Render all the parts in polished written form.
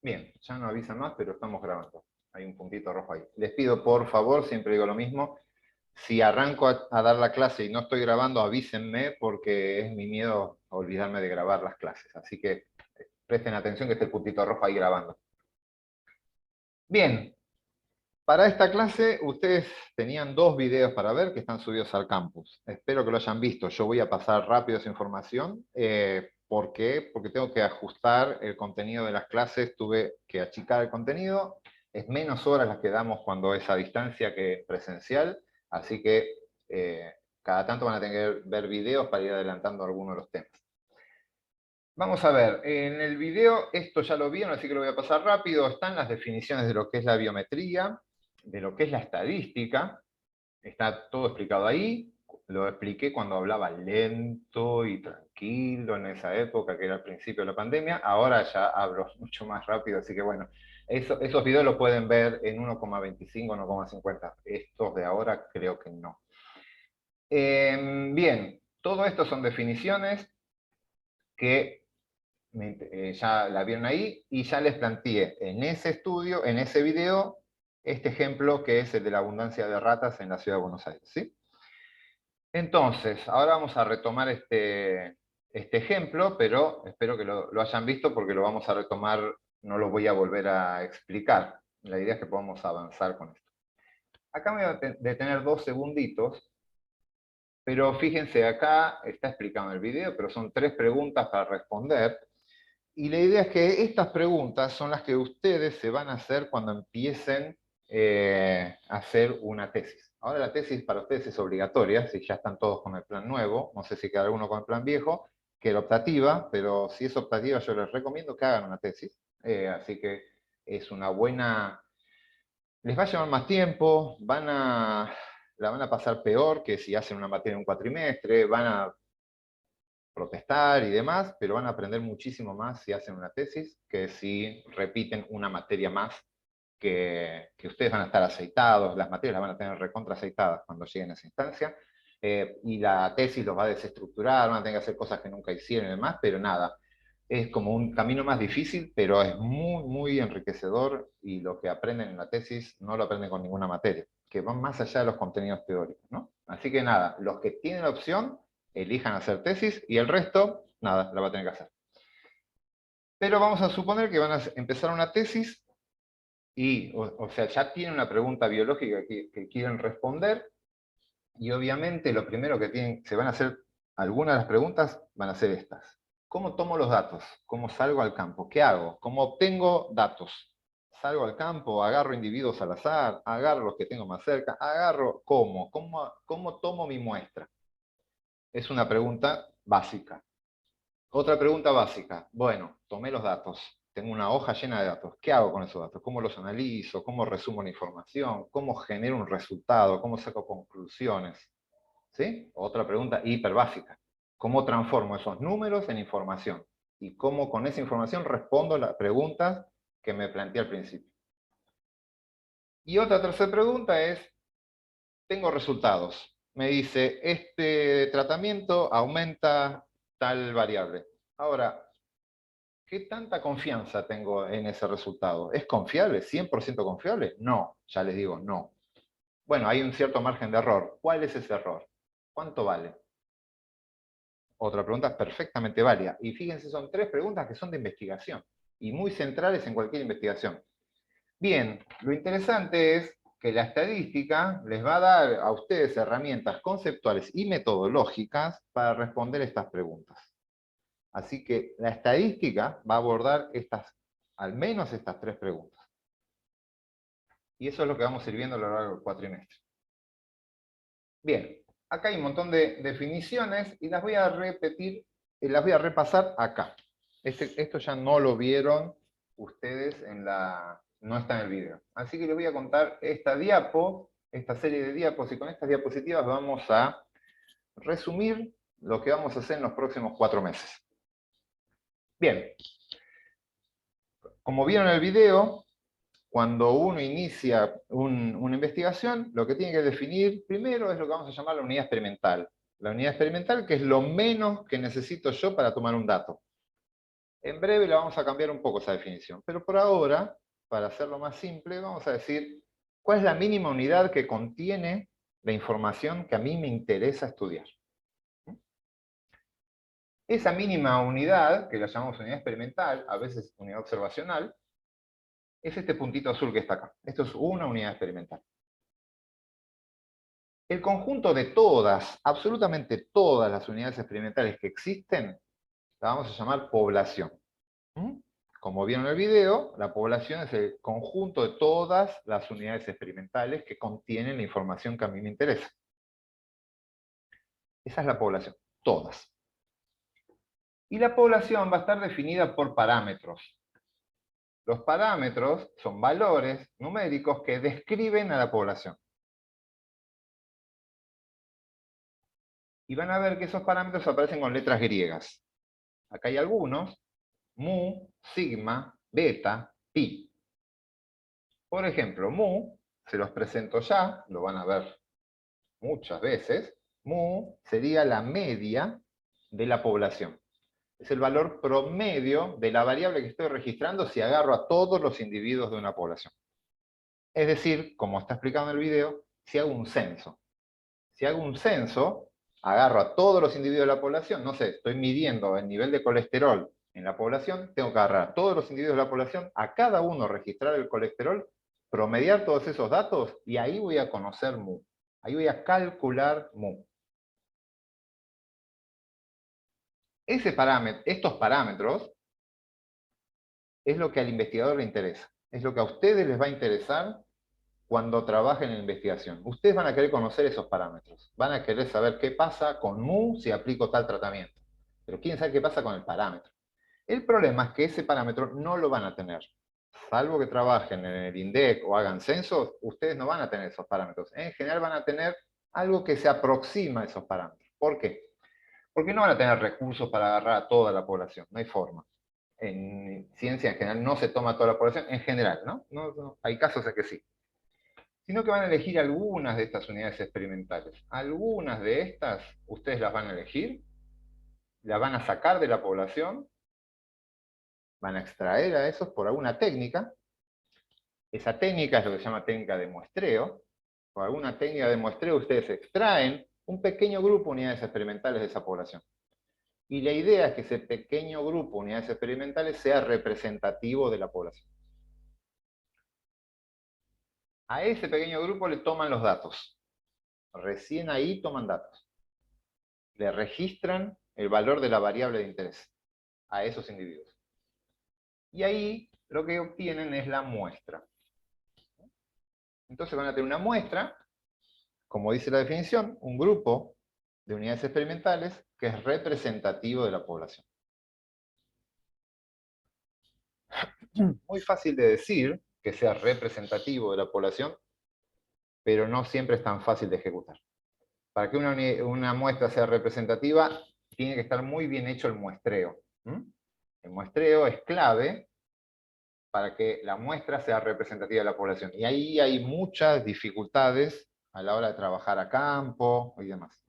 Bien, ya no avisan más, pero estamos grabando. Hay un puntito rojo ahí. Les pido, por favor, siempre digo lo mismo, si arranco a dar la clase y no estoy grabando, avísenme porque es mi miedo olvidarme de grabar las clases. Así que presten atención que está el puntito rojo ahí grabando. Bien, para esta clase ustedes tenían dos videos para ver que están subidos al campus. Espero que lo hayan visto. Yo voy a pasar rápido esa información. ¿Por qué? Porque tengo que ajustar el contenido de las clases. Tuve que achicar el contenido. Es menos horas las que damos cuando es a distancia que presencial. Así que cada tanto van a tener que ver videos para ir adelantando algunos de los temas. Vamos a ver, en el video, esto ya lo vieron, así que lo voy a pasar rápido. Están las definiciones de lo que es la biometría, de lo que es la estadística. Está todo explicado ahí. Lo expliqué cuando hablaba lento y tranquilo en esa época, que era el principio de la pandemia. Ahora ya hablo mucho más rápido, así que bueno, esos videos los pueden ver en 1,25, 1,50. Estos de ahora creo que no. Bien, todo esto son definiciones que ya la vieron ahí y ya les planteé en ese estudio, en ese video, este ejemplo que es el de la abundancia de ratas en la ciudad de Buenos Aires, ¿sí? Entonces, ahora vamos a retomar este ejemplo, pero espero que lo hayan visto porque lo vamos a retomar, no lo voy a volver a explicar. La idea es que podamos avanzar con esto. Acá me voy a detener 2 segunditos, pero fíjense, acá está explicado en el video, pero son 3 preguntas para responder. Y la idea es que estas preguntas son las que ustedes se van a hacer cuando empiecen a hacer una tesis. Ahora la tesis para ustedes es obligatoria, si ya están todos con el plan nuevo, no sé si queda alguno con el plan viejo, que era optativa, pero si es optativa yo les recomiendo que hagan una tesis. Así que es una buena... Les va a llevar más tiempo, la van a pasar peor que si hacen una materia en un cuatrimestre, van a protestar y demás, pero van a aprender muchísimo más si hacen una tesis que si repiten una materia más que ustedes van a estar aceitados, las materias las van a tener recontra aceitadas cuando lleguen a esa instancia, y la tesis los va a desestructurar, van a tener que hacer cosas que nunca hicieron y demás, pero nada, es como un camino más difícil, pero es muy, muy enriquecedor y lo que aprenden en la tesis no lo aprenden con ninguna materia, que van más allá de los contenidos teóricos, ¿no? Así que nada, los que tienen la opción, elijan hacer tesis y el resto, nada, la va a tener que hacer. Pero vamos a suponer que van a empezar una tesis y, o sea, ya tienen una pregunta biológica que quieren responder y obviamente lo primero que se van a hacer, algunas de las preguntas van a ser estas. ¿Cómo tomo los datos? ¿Cómo salgo al campo? ¿Qué hago? ¿Cómo obtengo datos? Salgo al campo, agarro individuos al azar, agarro los que tengo más cerca, agarro ¿cómo tomo mi muestra? Es una pregunta básica. Otra pregunta básica. Bueno, tomé los datos. Tengo una hoja llena de datos. ¿Qué hago con esos datos? ¿Cómo los analizo? ¿Cómo resumo la información? ¿Cómo genero un resultado? ¿Cómo saco conclusiones? ¿Sí? Otra pregunta hiper básica. ¿Cómo transformo esos números en información? ¿Y cómo con esa información respondo las preguntas que me planteé al principio? Y otra tercera pregunta es, tengo resultados. Me dice, este tratamiento aumenta tal variable. Ahora, ¿qué tanta confianza tengo en ese resultado? ¿Es confiable? ¿100% confiable? No, ya les digo, no. Bueno, hay un cierto margen de error. ¿Cuál es ese error? ¿Cuánto vale? Otra pregunta perfectamente válida. Y fíjense, son 3 preguntas que son de investigación y muy centrales en cualquier investigación. Bien, lo interesante es que la estadística les va a dar a ustedes herramientas conceptuales y metodológicas para responder estas preguntas. Así que la estadística va a abordar al menos estas 3 preguntas. Y eso es lo que vamos a ir viendo a lo largo del cuatrimestre. Bien, acá hay un montón de definiciones y las voy a repetir, las voy a repasar acá. Esto ya no lo vieron ustedes no está en el video. Así que les voy a contar esta serie de diapos, y con estas diapositivas vamos a resumir lo que vamos a hacer en los próximos 4 meses. Bien, como vieron en el video, cuando uno inicia una investigación, lo que tiene que definir primero es lo que vamos a llamar la unidad experimental. La unidad experimental, que es lo menos que necesito yo para tomar un dato. En breve la vamos a cambiar un poco esa definición, pero por ahora, para hacerlo más simple, vamos a decir cuál es la mínima unidad que contiene la información que a mí me interesa estudiar. Esa mínima unidad, que la llamamos unidad experimental, a veces unidad observacional, es este puntito azul que está acá. Esto es una unidad experimental. El conjunto de todas, absolutamente todas las unidades experimentales que existen, la vamos a llamar población. Como vieron en el video, la población es el conjunto de todas las unidades experimentales que contienen la información que a mí me interesa. Esa es la población, todas. Y la población va a estar definida por parámetros. Los parámetros son valores numéricos que describen a la población. Y van a ver que esos parámetros aparecen con letras griegas. Acá hay algunos: mu, sigma, beta, pi. Por ejemplo, mu, se los presento ya, lo van a ver muchas veces. Mu sería la media de la población. Es el valor promedio de la variable que estoy registrando si agarro a todos los individuos de una población. Es decir, como está explicado en el video, si hago un censo. Si hago un censo, agarro a todos los individuos de la población, no sé, estoy midiendo el nivel de colesterol en la población, tengo que agarrar a todos los individuos de la población, a cada uno registrar el colesterol, promediar todos esos datos, y ahí voy a conocer mu. Ahí voy a calcular mu. Estos parámetros es lo que al investigador le interesa. Es lo que a ustedes les va a interesar cuando trabajen en investigación. Ustedes van a querer conocer esos parámetros. Van a querer saber qué pasa con mu si aplico tal tratamiento. Pero quieren saber qué pasa con el parámetro. El problema es que ese parámetro no lo van a tener. Salvo que trabajen en el INDEC o hagan censos, ustedes no van a tener esos parámetros. En general van a tener algo que se aproxima a esos parámetros. ¿Por qué? Porque no van a tener recursos para agarrar a toda la población. No hay forma. En ciencia en general no se toma a toda la población, en general, ¿no? Hay casos en que sí. Sino que van a elegir algunas de estas unidades experimentales. Algunas de estas ustedes las van a elegir, las van a sacar de la población, van a extraer a esos por alguna técnica. Esa técnica es lo que se llama técnica de muestreo. Por alguna técnica de muestreo ustedes extraen un pequeño grupo de unidades experimentales de esa población. Y la idea es que ese pequeño grupo de unidades experimentales sea representativo de la población. A ese pequeño grupo le toman los datos. Recién ahí toman datos. Le registran el valor de la variable de interés a esos individuos. Y ahí lo que obtienen es la muestra. Entonces van a tener una muestra, como dice la definición, un grupo de unidades experimentales que es representativo de la población. Muy fácil de decir que sea representativo de la población, pero no siempre es tan fácil de ejecutar. Para que una muestra sea representativa, tiene que estar muy bien hecho el muestreo. El muestreo es clave para que la muestra sea representativa de la población. Y ahí hay muchas dificultades a la hora de trabajar a campo y demás.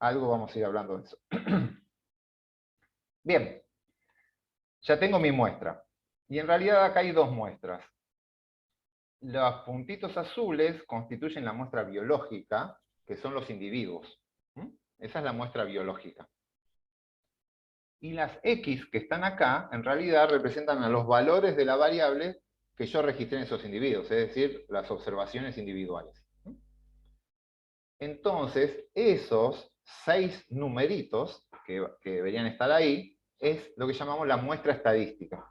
Algo vamos a ir hablando de eso. Bien, ya tengo mi muestra. Y en realidad acá hay dos muestras. Los puntitos azules constituyen la muestra biológica, que son los individuos. Esa es la muestra biológica. Y las X que están acá, en realidad representan a los valores de la variable que yo registré en esos individuos, es decir, las observaciones individuales. Entonces, esos 6 numeritos que deberían estar ahí, es lo que llamamos la muestra estadística.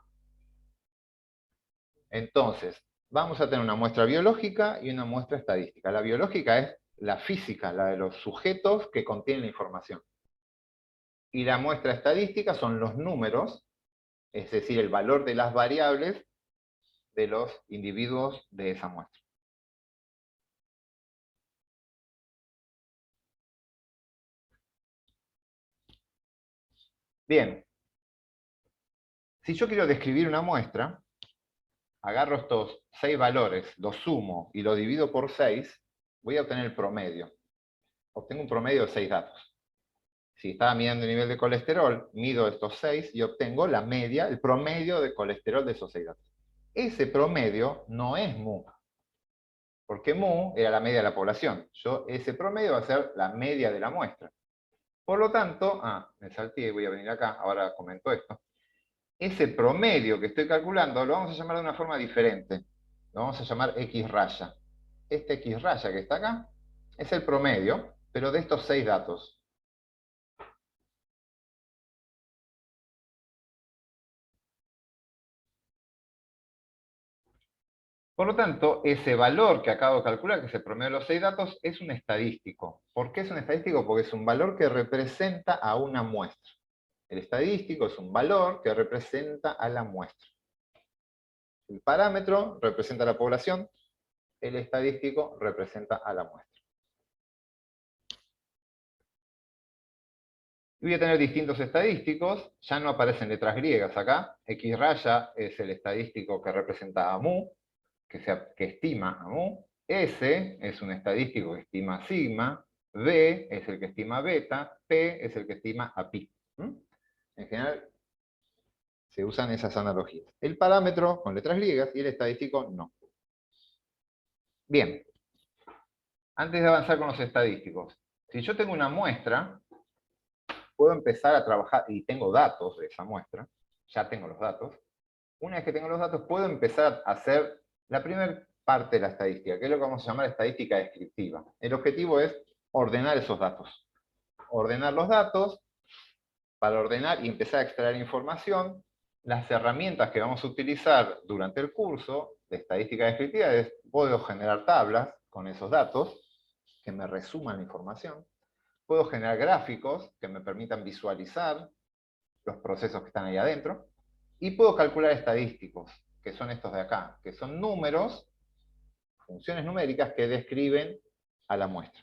Entonces, vamos a tener una muestra biológica y una muestra estadística. La biológica es la física, la de los sujetos que contienen la información. Y la muestra estadística son los números, es decir, el valor de las variables de los individuos de esa muestra. Bien, si yo quiero describir una muestra, agarro estos 6 valores, los sumo y los divido por 6, voy a obtener el promedio. Obtengo un promedio de 6 datos. Si estaba midiendo el nivel de colesterol, mido estos 6 y obtengo la media, el promedio de colesterol de esos 6 datos. Ese promedio no es mu, porque mu era la media de la población. Ese promedio va a ser la media de la muestra. Por lo tanto, me salté, voy a venir acá, ahora comento esto. Ese promedio que estoy calculando lo vamos a llamar de una forma diferente. Lo vamos a llamar X raya. Este X raya que está acá es el promedio, pero de estos 6 datos. Por lo tanto, ese valor que acabo de calcular, que es el promedio de los 6 datos, es un estadístico. ¿Por qué es un estadístico? Porque es un valor que representa a una muestra. El estadístico es un valor que representa a la muestra. El parámetro representa a la población, el estadístico representa a la muestra. Y voy a tener distintos estadísticos, ya no aparecen letras griegas acá. X raya es el estadístico que representa a mu, que estima a mu. S es un estadístico que estima sigma. B es el que estima beta. P es el que estima a pi. En general, se usan esas analogías. El parámetro con letras griegas y el estadístico no. Bien. Antes de avanzar con los estadísticos, si yo tengo una muestra, puedo empezar a trabajar, y tengo datos de esa muestra, ya tengo los datos. Una vez que tengo los datos, puedo empezar a hacer la primera parte de la estadística, que es lo que vamos a llamar estadística descriptiva. El objetivo es ordenar esos datos. Ordenar los datos, para ordenar y empezar a extraer información. Las herramientas que vamos a utilizar durante el curso de estadística descriptiva es, puedo generar tablas con esos datos, que me resuman la información. Puedo generar gráficos que me permitan visualizar los procesos que están ahí adentro. Y puedo calcular estadísticos, que son estos de acá, que son números, funciones numéricas que describen a la muestra.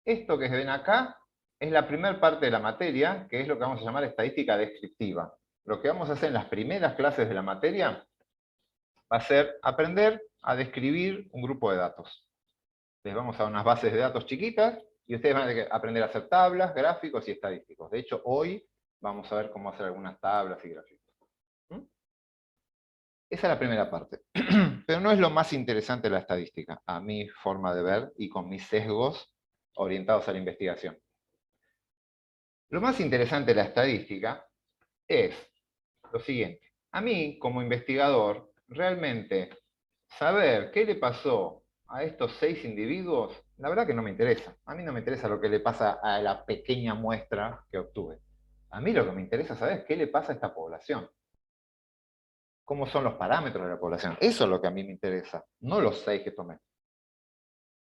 Esto que ven acá es la primera parte de la materia, que es lo que vamos a llamar estadística descriptiva. Lo que vamos a hacer en las primeras clases de la materia va a ser aprender a describir un grupo de datos. Les vamos a dar unas bases de datos chiquitas, y ustedes van a aprender a hacer tablas, gráficos y estadísticos. De hecho, hoy vamos a ver cómo hacer algunas tablas y gráficos. Esa es la primera parte. Pero no es lo más interesante de la estadística, a mi forma de ver y con mis sesgos orientados a la investigación. Lo más interesante de la estadística es lo siguiente. A mí, como investigador, realmente saber qué le pasó a estos 6 individuos, la verdad que no me interesa. A mí no me interesa lo que le pasa a la pequeña muestra que obtuve. A mí lo que me interesa saber es qué le pasa a esta población. Cómo son los parámetros de la población. Eso es lo que a mí me interesa, no los 6 que tomé.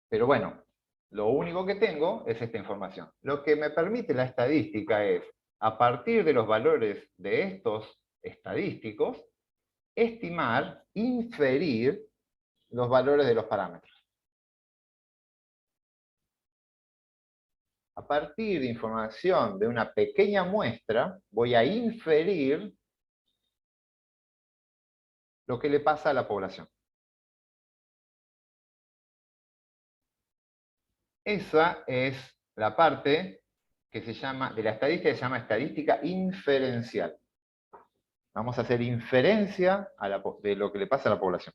Pero bueno, lo único que tengo es esta información. Lo que me permite la estadística es, a partir de los valores de estos estadísticos, estimar, inferir los valores de los parámetros. A partir de información de una pequeña muestra, voy a inferir lo que le pasa a la población. Esa es la parte que se llama, de la estadística, se llama estadística inferencial. Vamos a hacer inferencia de lo que le pasa a la población.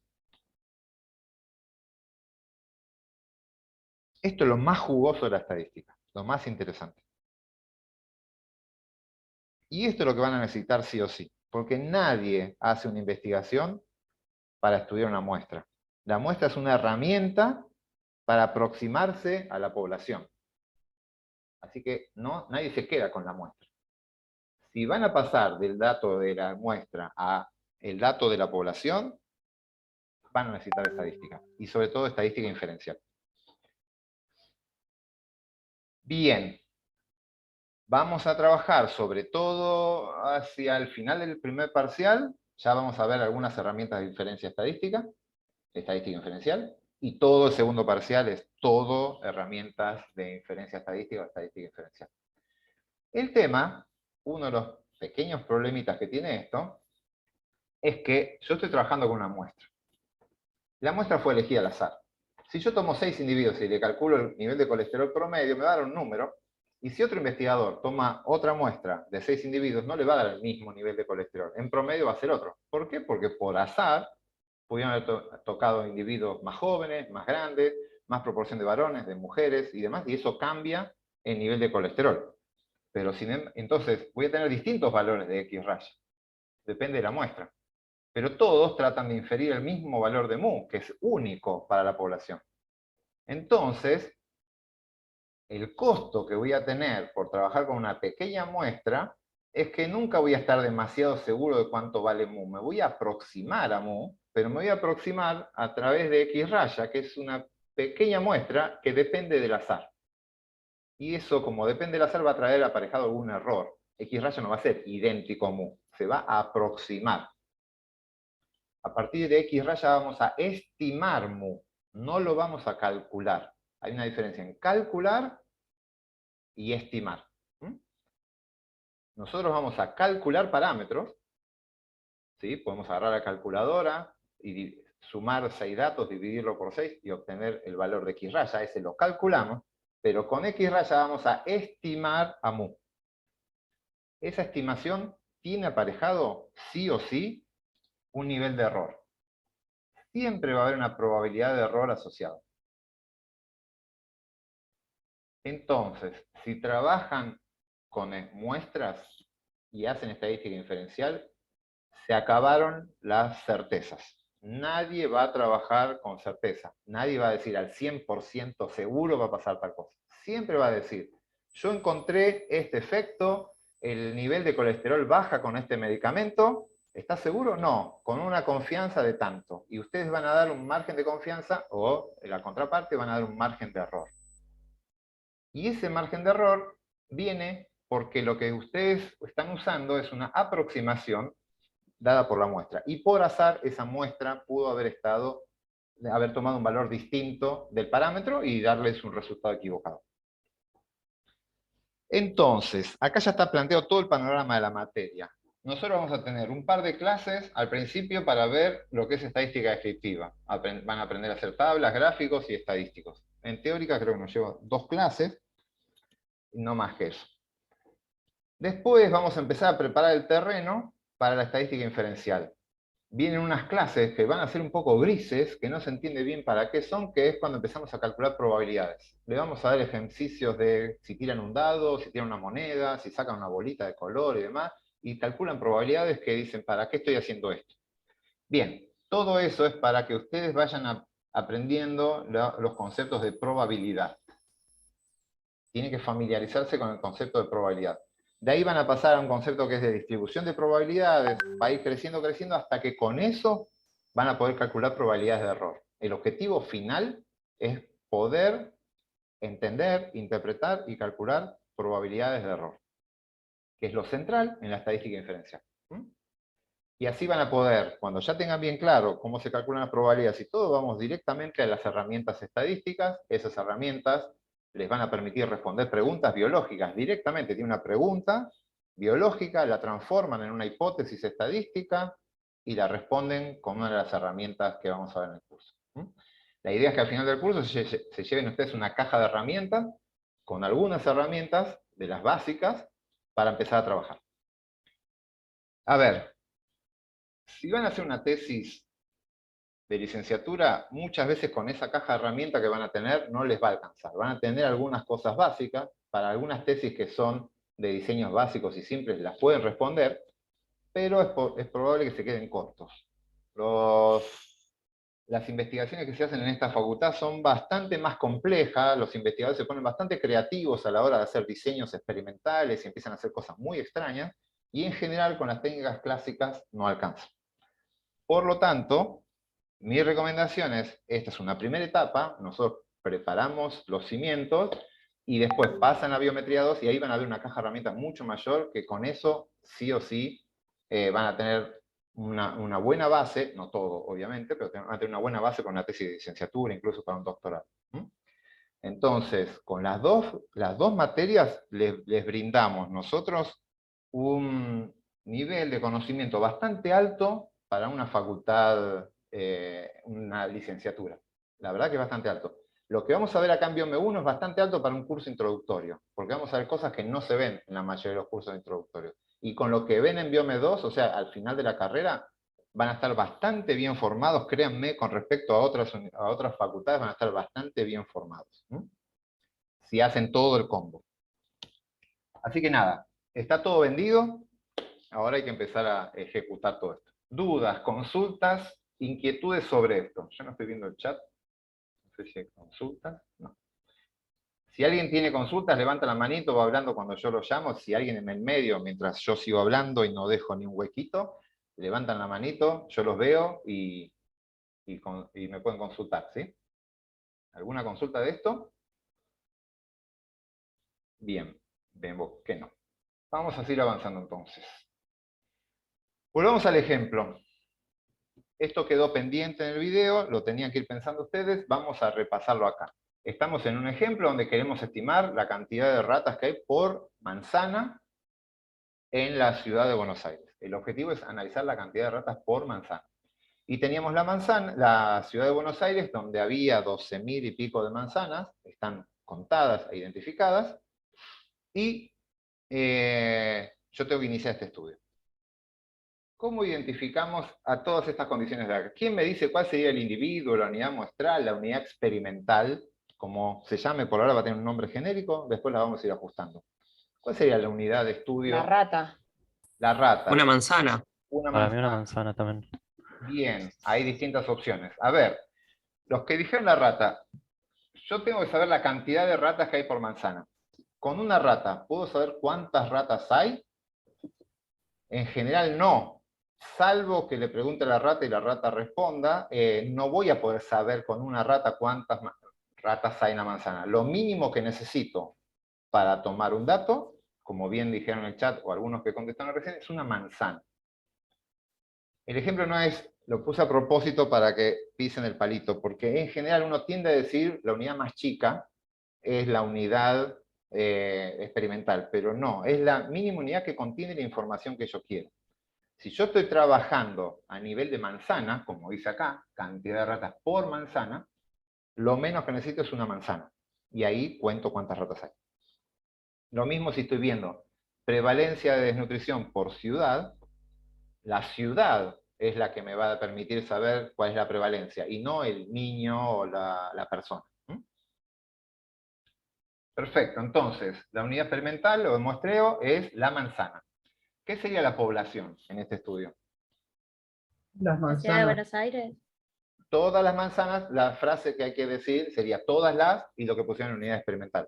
Esto es lo más jugoso de la estadística, lo más interesante. Y esto es lo que van a necesitar sí o sí, porque nadie hace una investigación para estudiar una muestra. La muestra es una herramienta para aproximarse a la población. Así que nadie se queda con la muestra. Si van a pasar del dato de la muestra a el dato de la población, van a necesitar estadística, y sobre todo estadística inferencial. Bien, vamos a trabajar sobre todo hacia el final del primer parcial, ya vamos a ver algunas herramientas de inferencia estadística inferencial, y todo el segundo parcial es todo herramientas de inferencia estadística o estadística inferencial. El tema, uno de los pequeños problemitas que tiene esto, es que yo estoy trabajando con una muestra. La muestra fue elegida al azar. Si yo tomo 6 individuos y le calculo el nivel de colesterol promedio, me va a dar un número, y si otro investigador toma otra muestra de 6 individuos, no le va a dar el mismo nivel de colesterol. En promedio va a ser otro. ¿Por qué? Porque por azar pudieron haber tocado individuos más jóvenes, más grandes, más proporción de varones, de mujeres y demás, y eso cambia el nivel de colesterol. Pero entonces voy a tener distintos valores de X raya. Depende de la muestra. Pero todos tratan de inferir el mismo valor de mu, que es único para la población. Entonces, el costo que voy a tener por trabajar con una pequeña muestra es que nunca voy a estar demasiado seguro de cuánto vale mu. Me voy a aproximar a mu, pero me voy a aproximar a través de X raya, que es una pequeña muestra que depende del azar. Y eso, como depende del azar, va a traer aparejado algún error. X raya no va a ser idéntico a mu, se va a aproximar. A partir de X raya vamos a estimar mu, no lo vamos a calcular. Hay una diferencia en calcular y estimar. Nosotros vamos a calcular parámetros, ¿sí? Podemos agarrar la calculadora y sumar 6 datos, dividirlo por 6 y obtener el valor de X raya, ese lo calculamos, pero con X raya vamos a estimar a mu. Esa estimación tiene aparejado, sí o sí, un nivel de error. Siempre va a haber una probabilidad de error asociada. Entonces, si trabajan con muestras y hacen estadística inferencial, se acabaron las certezas. Nadie va a trabajar con certeza. Nadie va a decir al 100% seguro va a pasar tal cosa. Siempre va a decir, yo encontré este efecto, el nivel de colesterol baja con este medicamento, ¿está seguro? No, con una confianza de tanto. Y ustedes van a dar un margen de confianza, o en la contraparte van a dar un margen de error. Y ese margen de error viene porque lo que ustedes están usando es una aproximación dada por la muestra. Y por azar, esa muestra pudo haber tomado un valor distinto del parámetro y darles un resultado equivocado. Entonces, acá ya está planteado todo el panorama de la materia. Nosotros vamos a tener un par de clases al principio para ver lo que es estadística descriptiva. Van a aprender a hacer tablas, gráficos y estadísticos. En teórica creo que nos lleva 2 clases, y no más que eso. Después vamos a empezar a preparar el terreno para la estadística inferencial. Vienen unas clases que van a ser un poco grises, que no se entiende bien para qué son, que es cuando empezamos a calcular probabilidades. Le vamos a dar ejercicios de si tiran un dado, si tiran una moneda, si sacan una bolita de color y demás, y calculan probabilidades que dicen, ¿para qué estoy haciendo esto? Bien, todo eso es para que ustedes vayan aprendiendo los conceptos de probabilidad. Tienen que familiarizarse con el concepto de probabilidad. De ahí van a pasar a un concepto que es de distribución de probabilidades, va a ir creciendo, creciendo, hasta que con eso van a poder calcular probabilidades de error. El objetivo final es poder entender, interpretar y calcular probabilidades de error, que es lo central en la estadística inferencial. Y así van a poder, cuando ya tengan bien claro cómo se calculan las probabilidades y todo, vamos directamente a las herramientas estadísticas. Esas herramientas les van a permitir responder preguntas biológicas directamente. Tiene una pregunta biológica, la transforman en una hipótesis estadística y la responden con una de las herramientas que vamos a ver en el curso. La idea es que al final del curso se lleven ustedes una caja de herramientas con algunas herramientas de las básicas para empezar a trabajar. A ver, si van a hacer una tesis de licenciatura, muchas veces con esa caja de herramientas que van a tener no les va a alcanzar. Van a tener algunas cosas básicas, para algunas tesis que son de diseños básicos y simples las pueden responder, pero es probable que se queden cortos. Las investigaciones que se hacen en esta facultad son bastante más complejas, los investigadores se ponen bastante creativos a la hora de hacer diseños experimentales y empiezan a hacer cosas muy extrañas, y en general con las técnicas clásicas no alcanzan. Por lo tanto, mi recomendación es, esta es una primera etapa, nosotros preparamos los cimientos y después pasan a biometría 2 y ahí van a ver una caja de herramientas mucho mayor que con eso sí o sí van a tener una buena base, no todo obviamente, pero van a tener una buena base con la tesis de licenciatura, incluso para un doctorado. Entonces, con las dos materias les brindamos nosotros un nivel de conocimiento bastante alto para una facultad, una licenciatura. La verdad que es bastante alto. Lo que vamos a ver acá en Biome 1 es bastante alto para un curso introductorio, porque vamos a ver cosas que no se ven en la mayoría de los cursos introductorios. Y con lo que ven en Biome 2, o sea, al final de la carrera, van a estar bastante bien formados, créanme, con respecto a otras facultades, van a estar bastante bien formados. Si hacen todo el combo. Así que nada, está todo vendido, ahora hay que empezar a ejecutar todo esto. Dudas, consultas, inquietudes sobre esto. Yo no estoy viendo el chat. No sé si hay consultas. No. Si alguien tiene consultas, levanta la manito, va hablando cuando yo lo llamo. Si alguien en el medio, mientras yo sigo hablando y no dejo ni un huequito, levantan la manito, yo los veo y me pueden consultar, ¿sí? ¿Alguna consulta de esto? Bien, vemos que no. Vamos a seguir avanzando entonces. Volvamos al ejemplo. Esto quedó pendiente en el video, lo tenían que ir pensando ustedes, vamos a repasarlo acá. Estamos en un ejemplo donde queremos estimar la cantidad de ratas que hay por manzana en la ciudad de Buenos Aires. El objetivo es analizar la cantidad de ratas por manzana. Y teníamos la ciudad de Buenos Aires, donde había 12.000 y pico de manzanas, están contadas e identificadas, y yo tengo que iniciar este estudio. ¿Cómo identificamos a todas estas condiciones de acá? ¿Quién me dice cuál sería el individuo, la unidad muestral, la unidad experimental? Como se llame, por ahora va a tener un nombre genérico, después la vamos a ir ajustando. ¿Cuál sería la unidad de estudio? La rata. La rata. Una manzana. Una Para mí una manzana. manzana también. Bien, hay distintas opciones. A ver, los que dijeron la rata, yo tengo que saber la cantidad de ratas que hay por manzana. Con una rata, ¿puedo saber cuántas ratas hay? En general no. Salvo que le pregunte a la rata y la rata responda, no voy a poder saber con una rata cuántas ratas hay en la manzana. Lo mínimo que necesito para tomar un dato, como bien dijeron en el chat o algunos que contestaron recién, es una manzana. El ejemplo no es, lo puse a propósito para que pisen el palito, porque en general uno tiende a decir la unidad más chica es la unidad experimental, pero no, es la mínima unidad que contiene la información que yo quiero. Si yo estoy trabajando a nivel de manzana, como dice acá, cantidad de ratas por manzana, lo menos que necesito es una manzana. Y ahí cuento cuántas ratas hay. Lo mismo si estoy viendo prevalencia de desnutrición por ciudad, la ciudad es la que me va a permitir saber cuál es la prevalencia, y no el niño o la persona. Perfecto, entonces, la unidad experimental o de muestreo es la manzana. ¿Qué sería la población en este estudio? ¿La Las ciudad de manzanas. Buenos Aires? Todas las manzanas, la frase que hay que decir sería todas las, y lo que pusieron en unidad experimental.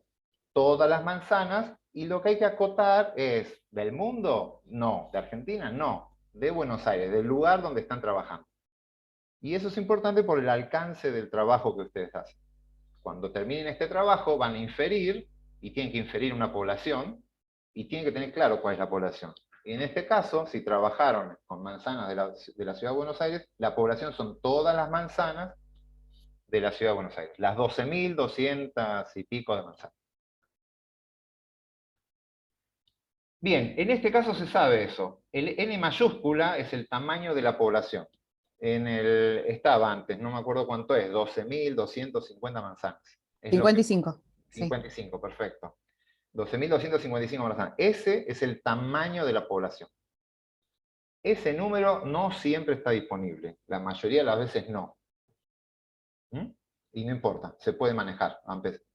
Todas las manzanas, y lo que hay que acotar es, ¿del mundo? No. ¿De Argentina? No. De Buenos Aires, del lugar donde están trabajando. Y eso es importante por el alcance del trabajo que ustedes hacen. Cuando terminen este trabajo van a inferir, y tienen que inferir una población, y tienen que tener claro cuál es la población. Y en este caso, si trabajaron con manzanas de la ciudad de Buenos Aires, la población son todas las manzanas de la ciudad de Buenos Aires, las 12.200 y pico de manzanas. Bien, en este caso se sabe eso. El N mayúscula es el tamaño de la población. Estaba antes, no me acuerdo cuánto es, 12.250 manzanas. Es 55. 55, perfecto. 12.255 manzanas. Ese es el tamaño de la población. Ese número no siempre está disponible. La mayoría de las veces no. Y no importa, se puede manejar.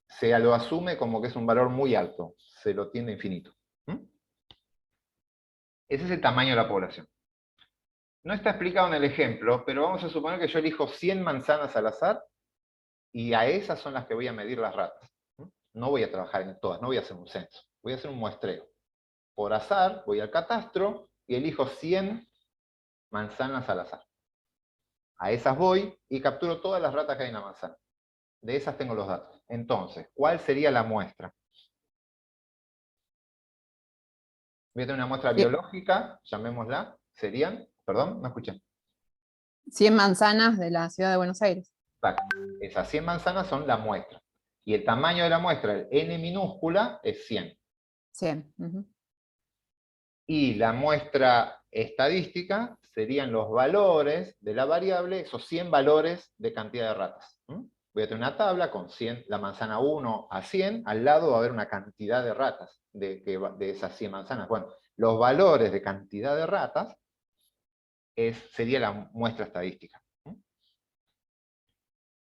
Se lo asume como que es un valor muy alto. Se lo tiende a infinito. Ese es el tamaño de la población. No está explicado en el ejemplo, pero vamos a suponer que yo elijo 100 manzanas al azar y a esas son las que voy a medir las ratas. No voy a trabajar en todas, no voy a hacer un censo. Voy a hacer un muestreo. Por azar, voy al catastro y elijo 100 manzanas al azar. A esas voy y capturo todas las ratas que hay en la manzana. De esas tengo los datos. Entonces, ¿cuál sería la muestra? Voy a tener una muestra biológica, llamémosla. Serían, perdón, no escuché. 100 manzanas de la ciudad de Buenos Aires. Exacto. Esas 100 manzanas son la muestra. Y el tamaño de la muestra, el N minúscula, es 100. 100. Y la muestra estadística serían los valores de la variable, esos 100 valores de cantidad de ratas. Voy a tener una tabla con 100, la manzana 1 a 100, al lado va a haber una cantidad de ratas de esas 100 manzanas. Bueno, los valores de cantidad de ratas sería la muestra estadística.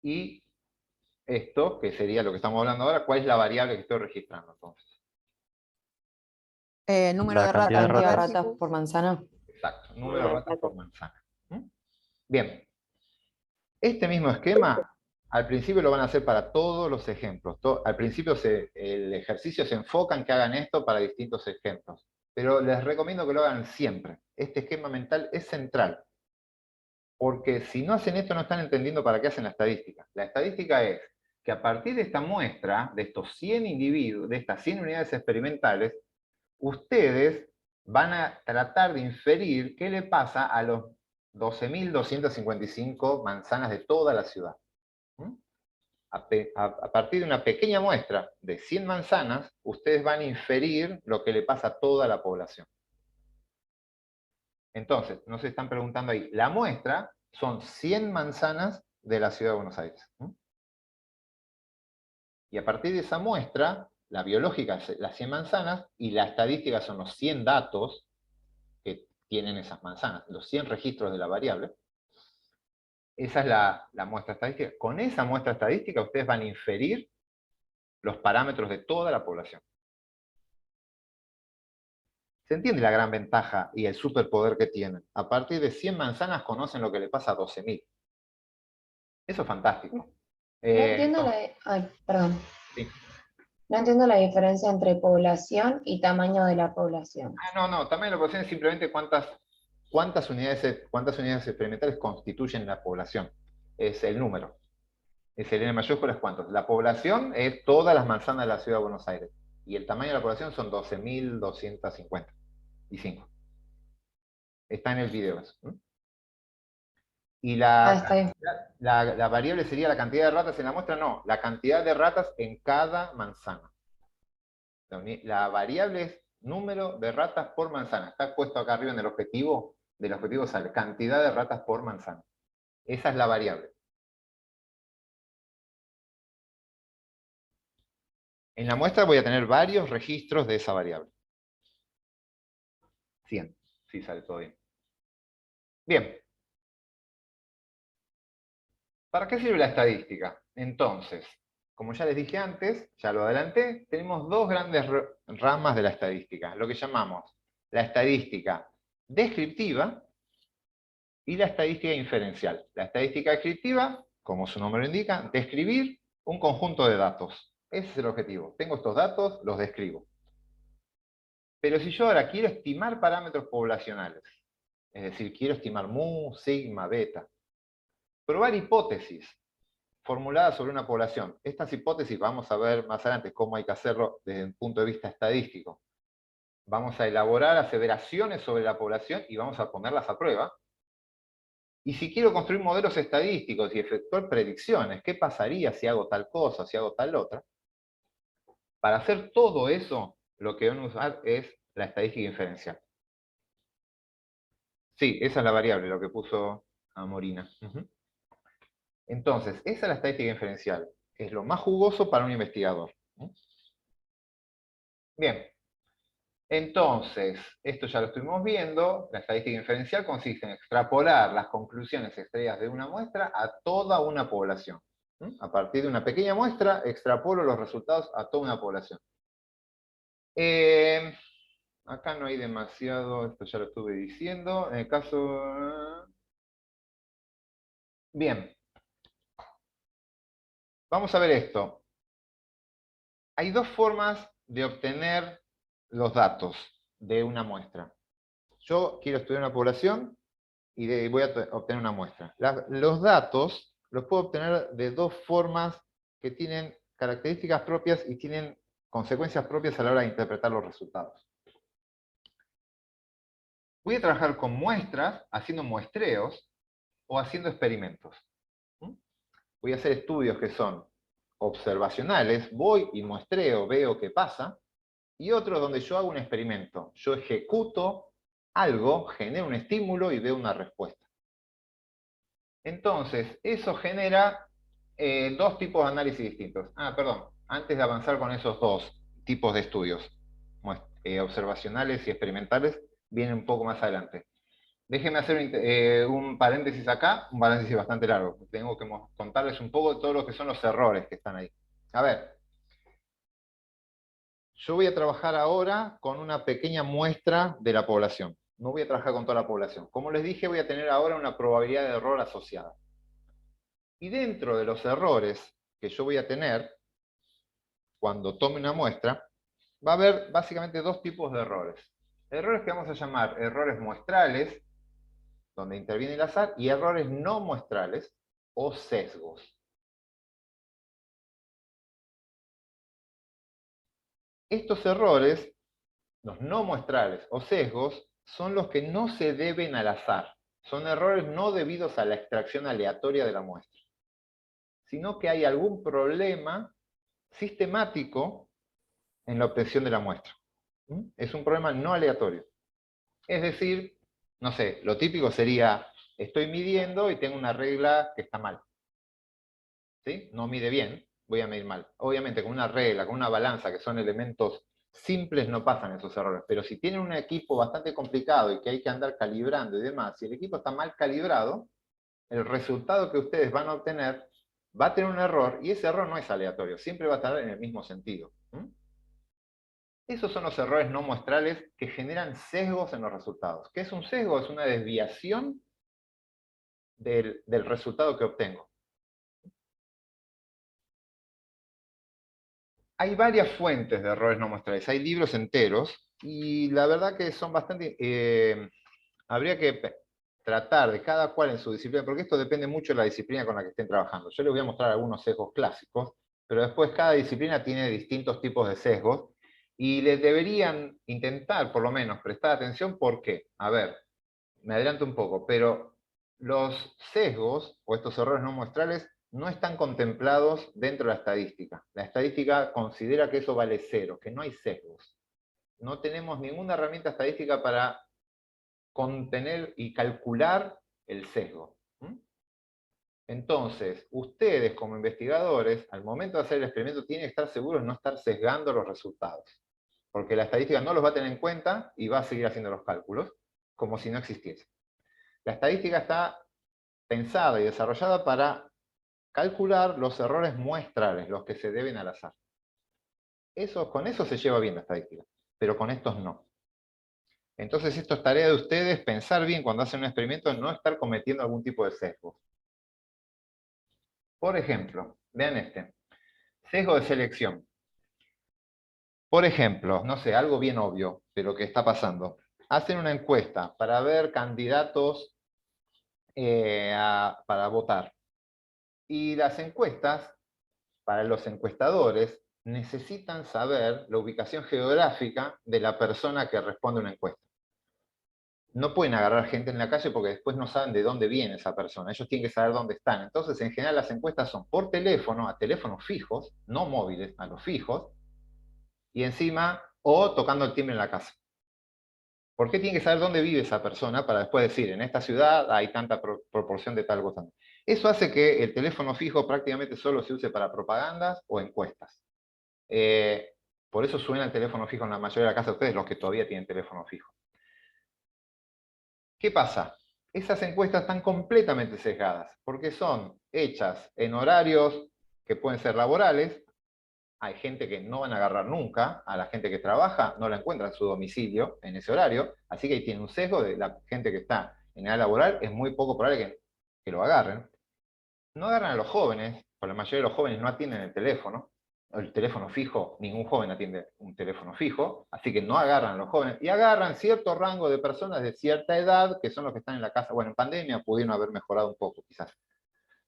Y esto, que sería lo que estamos hablando ahora, ¿cuál es la variable que estoy registrando entonces? Número La de cantidad de ratas. ratas. Ratas por manzana. Exacto, número de ratas por manzana. Bien. Este mismo esquema, al principio lo van a hacer para todos los ejemplos. Al principio el ejercicio se enfoca en que hagan esto para distintos ejemplos. Pero les recomiendo que lo hagan siempre. Este esquema mental es central. Porque si no hacen esto, no están entendiendo para qué hacen la estadística. La estadística es que a partir de esta muestra, de estos 100 individuos, de estas 100 unidades experimentales, ustedes van a tratar de inferir qué le pasa a los 12.255 manzanas de toda la ciudad. A partir de una pequeña muestra de 100 manzanas, ustedes van a inferir lo que le pasa a toda la población. Entonces, nos están preguntando ahí, la muestra son 100 manzanas de la ciudad de Buenos Aires. Y a partir de esa muestra, la biológica es las 100 manzanas, y la estadística son los 100 datos que tienen esas manzanas, los 100 registros de la variable. Esa es la muestra estadística. Con esa muestra estadística ustedes van a inferir los parámetros de toda la población. ¿Se entiende la gran ventaja y el superpoder que tienen? A partir de 100 manzanas conocen lo que le pasa a 12.000. Eso es fantástico. No entiendo perdón. Sí. No entiendo la diferencia entre población y tamaño de la población. No, tamaño de la población es simplemente cuántas unidades experimentales constituyen la población. Es el número. Es el N mayúscula, es cuántos. La población es todas las manzanas de la ciudad de Buenos Aires. Y el tamaño de la población son 12.255. Está en el video eso. Y Está bien. la variable sería la cantidad de ratas en la muestra, no, la cantidad de ratas en cada manzana. La variable es número de ratas por manzana. Está puesto acá arriba en el objetivo. Del objetivo sale cantidad de ratas por manzana. Esa es la variable. En la muestra voy a tener varios registros de esa variable. 100, si sale todo bien. Bien. ¿Para qué sirve la estadística? Entonces, como ya les dije antes, ya lo adelanté, tenemos dos grandes ramas de la estadística, lo que llamamos la estadística descriptiva y la estadística inferencial. La estadística descriptiva, como su nombre lo indica, describir un conjunto de datos. Ese es el objetivo. Tengo estos datos, los describo. Pero si yo ahora quiero estimar parámetros poblacionales, es decir, quiero estimar mu, sigma, beta, probar hipótesis formuladas sobre una población. Estas hipótesis vamos a ver más adelante cómo hay que hacerlo desde un punto de vista estadístico. Vamos a elaborar aseveraciones sobre la población y vamos a ponerlas a prueba. Y si quiero construir modelos estadísticos y efectuar predicciones, ¿qué pasaría si hago tal cosa, si hago tal otra? Para hacer todo eso, lo que van a usar es la estadística inferencial. Sí, esa es la variable, lo que puso Morina. Entonces, esa es la estadística inferencial. Es lo más jugoso para un investigador. Bien. Entonces, esto ya lo estuvimos viendo. La estadística inferencial consiste en extrapolar las conclusiones extraídas de una muestra a toda una población. A partir de una pequeña muestra, extrapolo los resultados a toda una población. Acá no hay demasiado, esto ya lo estuve diciendo. En el caso... Bien. Vamos a ver esto. Hay dos formas de obtener los datos de una muestra. Yo quiero estudiar una población y voy a obtener una muestra. Los datos los puedo obtener de dos formas que tienen características propias y tienen consecuencias propias a la hora de interpretar los resultados. Voy a trabajar con muestras, haciendo muestreos o haciendo experimentos. Voy a hacer estudios que son observacionales, voy y muestreo, veo qué pasa, y otros donde yo hago un experimento. Yo ejecuto algo, genero un estímulo y veo una respuesta. Entonces, eso genera dos tipos de análisis distintos. Perdón, antes de avanzar con esos dos tipos de estudios, observacionales y experimentales, vienen un poco más adelante. Déjenme hacer un paréntesis acá, un paréntesis bastante largo. Tengo que contarles un poco de todo lo que son los errores que están ahí. A ver, yo voy a trabajar ahora con una pequeña muestra de la población. No voy a trabajar con toda la población. Como les dije, voy a tener ahora una probabilidad de error asociada. Y dentro de los errores que yo voy a tener, cuando tome una muestra, va a haber básicamente dos tipos de errores. Errores que vamos a llamar errores muestrales, donde interviene el azar, y errores no muestrales o sesgos. Estos errores, los no muestrales o sesgos, son los que no se deben al azar. Son errores no debidos a la extracción aleatoria de la muestra, sino que hay algún problema sistemático en la obtención de la muestra. Es un problema no aleatorio. Es decir, no sé, lo típico sería, estoy midiendo y tengo una regla que está mal. ¿Sí? No mide bien, voy a medir mal. Obviamente con una regla, con una balanza, que son elementos simples, no pasan esos errores. Pero si tienen un equipo bastante complicado y que hay que andar calibrando y demás, si el equipo está mal calibrado, el resultado que ustedes van a obtener va a tener un error, y ese error no es aleatorio, siempre va a estar en el mismo sentido. Esos son los errores no muestrales que generan sesgos en los resultados. ¿Qué es un sesgo? Es una desviación del resultado que obtengo. Hay varias fuentes de errores no muestrales, hay libros enteros, y la verdad que son bastante... habría que tratar de cada cual en su disciplina, porque esto depende mucho de la disciplina con la que estén trabajando. Yo les voy a mostrar algunos sesgos clásicos, pero después cada disciplina tiene distintos tipos de sesgos, y les deberían intentar, por lo menos, prestar atención. ¿Por qué? A ver, me adelanto un poco, pero los sesgos, o estos errores no muestrales, no están contemplados dentro de la estadística. La estadística considera que eso vale cero, que no hay sesgos. No tenemos ninguna herramienta estadística para contener y calcular el sesgo. Entonces, ustedes como investigadores, al momento de hacer el experimento, tienen que estar seguros de no estar sesgando los resultados. Porque la estadística no los va a tener en cuenta y va a seguir haciendo los cálculos como si no existiese. La estadística está pensada y desarrollada para calcular los errores muestrales, los que se deben al azar. Con eso se lleva bien la estadística, pero con estos no. Entonces esto es tarea de ustedes, pensar bien cuando hacen un experimento, no estar cometiendo algún tipo de sesgo. Por ejemplo, vean este, sesgo de selección. Por ejemplo, no sé, algo bien obvio, pero que está pasando. Hacen una encuesta para ver candidatos para votar. Y las encuestas, para los encuestadores, necesitan saber la ubicación geográfica de la persona que responde a una encuesta. No pueden agarrar gente en la calle porque después no saben de dónde viene esa persona. Ellos tienen que saber dónde están. Entonces, en general, las encuestas son por teléfono, a teléfonos fijos, no móviles, a los fijos, y encima, o tocando el timbre en la casa. ¿Por qué tienen que saber dónde vive esa persona para después decir, en esta ciudad hay tanta proporción de tal cosa? Eso hace que el teléfono fijo prácticamente solo se use para propagandas o encuestas. Por eso suena el teléfono fijo en la mayoría de las casas de ustedes, los que todavía tienen teléfono fijo. ¿Qué pasa? Esas encuestas están completamente sesgadas, porque son hechas en horarios que pueden ser laborales. Hay gente que no van a agarrar nunca, a la gente que trabaja no la encuentra en su domicilio en ese horario, así que ahí tiene un sesgo de la gente que está en edad laboral, es muy poco probable que lo agarren. No agarran a los jóvenes, porque la mayoría de los jóvenes no atienden el teléfono fijo, ningún joven atiende un teléfono fijo, así que no agarran a los jóvenes, y agarran cierto rango de personas de cierta edad, que son los que están en la casa. Bueno, en pandemia pudieron haber mejorado un poco, quizás,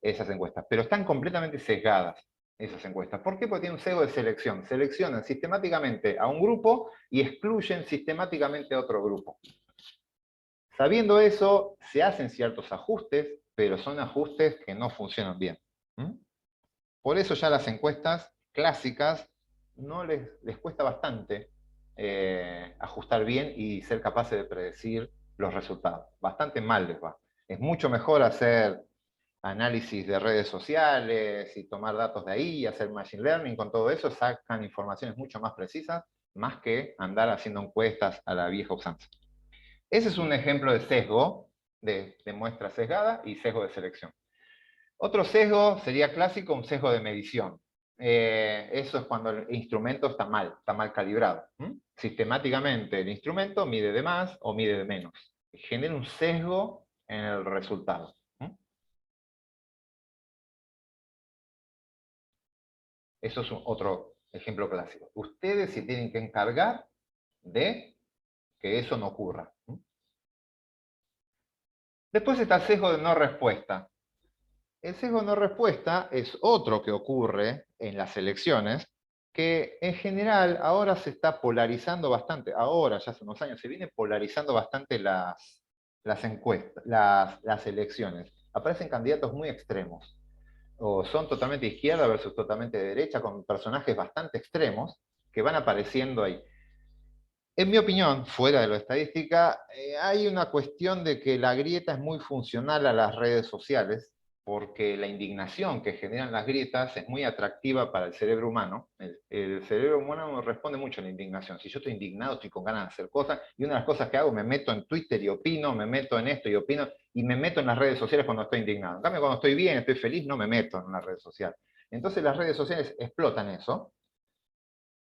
esas encuestas, pero están completamente sesgadas esas encuestas. ¿Por qué? Porque tienen un sesgo de selección. Seleccionan sistemáticamente a un grupo y excluyen sistemáticamente a otro grupo. Sabiendo eso, se hacen ciertos ajustes, pero son ajustes que no funcionan bien. Por eso ya las encuestas clásicas no les cuesta bastante ajustar bien y ser capaces de predecir los resultados. Bastante mal les va. Es mucho mejor hacer análisis de redes sociales y tomar datos de ahí y hacer machine learning, con todo eso sacan informaciones mucho más precisas, más que andar haciendo encuestas a la vieja usanza. Ese es un ejemplo de sesgo, de muestra sesgada y sesgo de selección. Otro sesgo sería clásico, un sesgo de medición. Eso es cuando el instrumento está mal calibrado. Sistemáticamente el instrumento mide de más o mide de menos. Genera un sesgo en el resultado. Eso es otro ejemplo clásico. Ustedes se tienen que encargar de que eso no ocurra. Después está el sesgo de no respuesta. El sesgo de no respuesta es otro que ocurre en las elecciones, que en general ahora se está polarizando bastante, ahora ya hace unos años se viene polarizando bastante las encuestas, las elecciones. Aparecen candidatos muy extremos, o son totalmente de izquierda versus totalmente de derecha, con personajes bastante extremos que van apareciendo ahí. En mi opinión, fuera de lo estadística, hay una cuestión de que la grieta es muy funcional a las redes sociales, porque la indignación que generan las grietas es muy atractiva para el cerebro humano. El cerebro humano responde mucho a la indignación. Si yo estoy indignado, estoy con ganas de hacer cosas, y una de las cosas que hago, me meto en Twitter y opino, me meto en esto y opino, y me meto en las redes sociales cuando estoy indignado. En cambio, cuando estoy bien, estoy feliz, no me meto en una red social. Entonces las redes sociales explotan eso.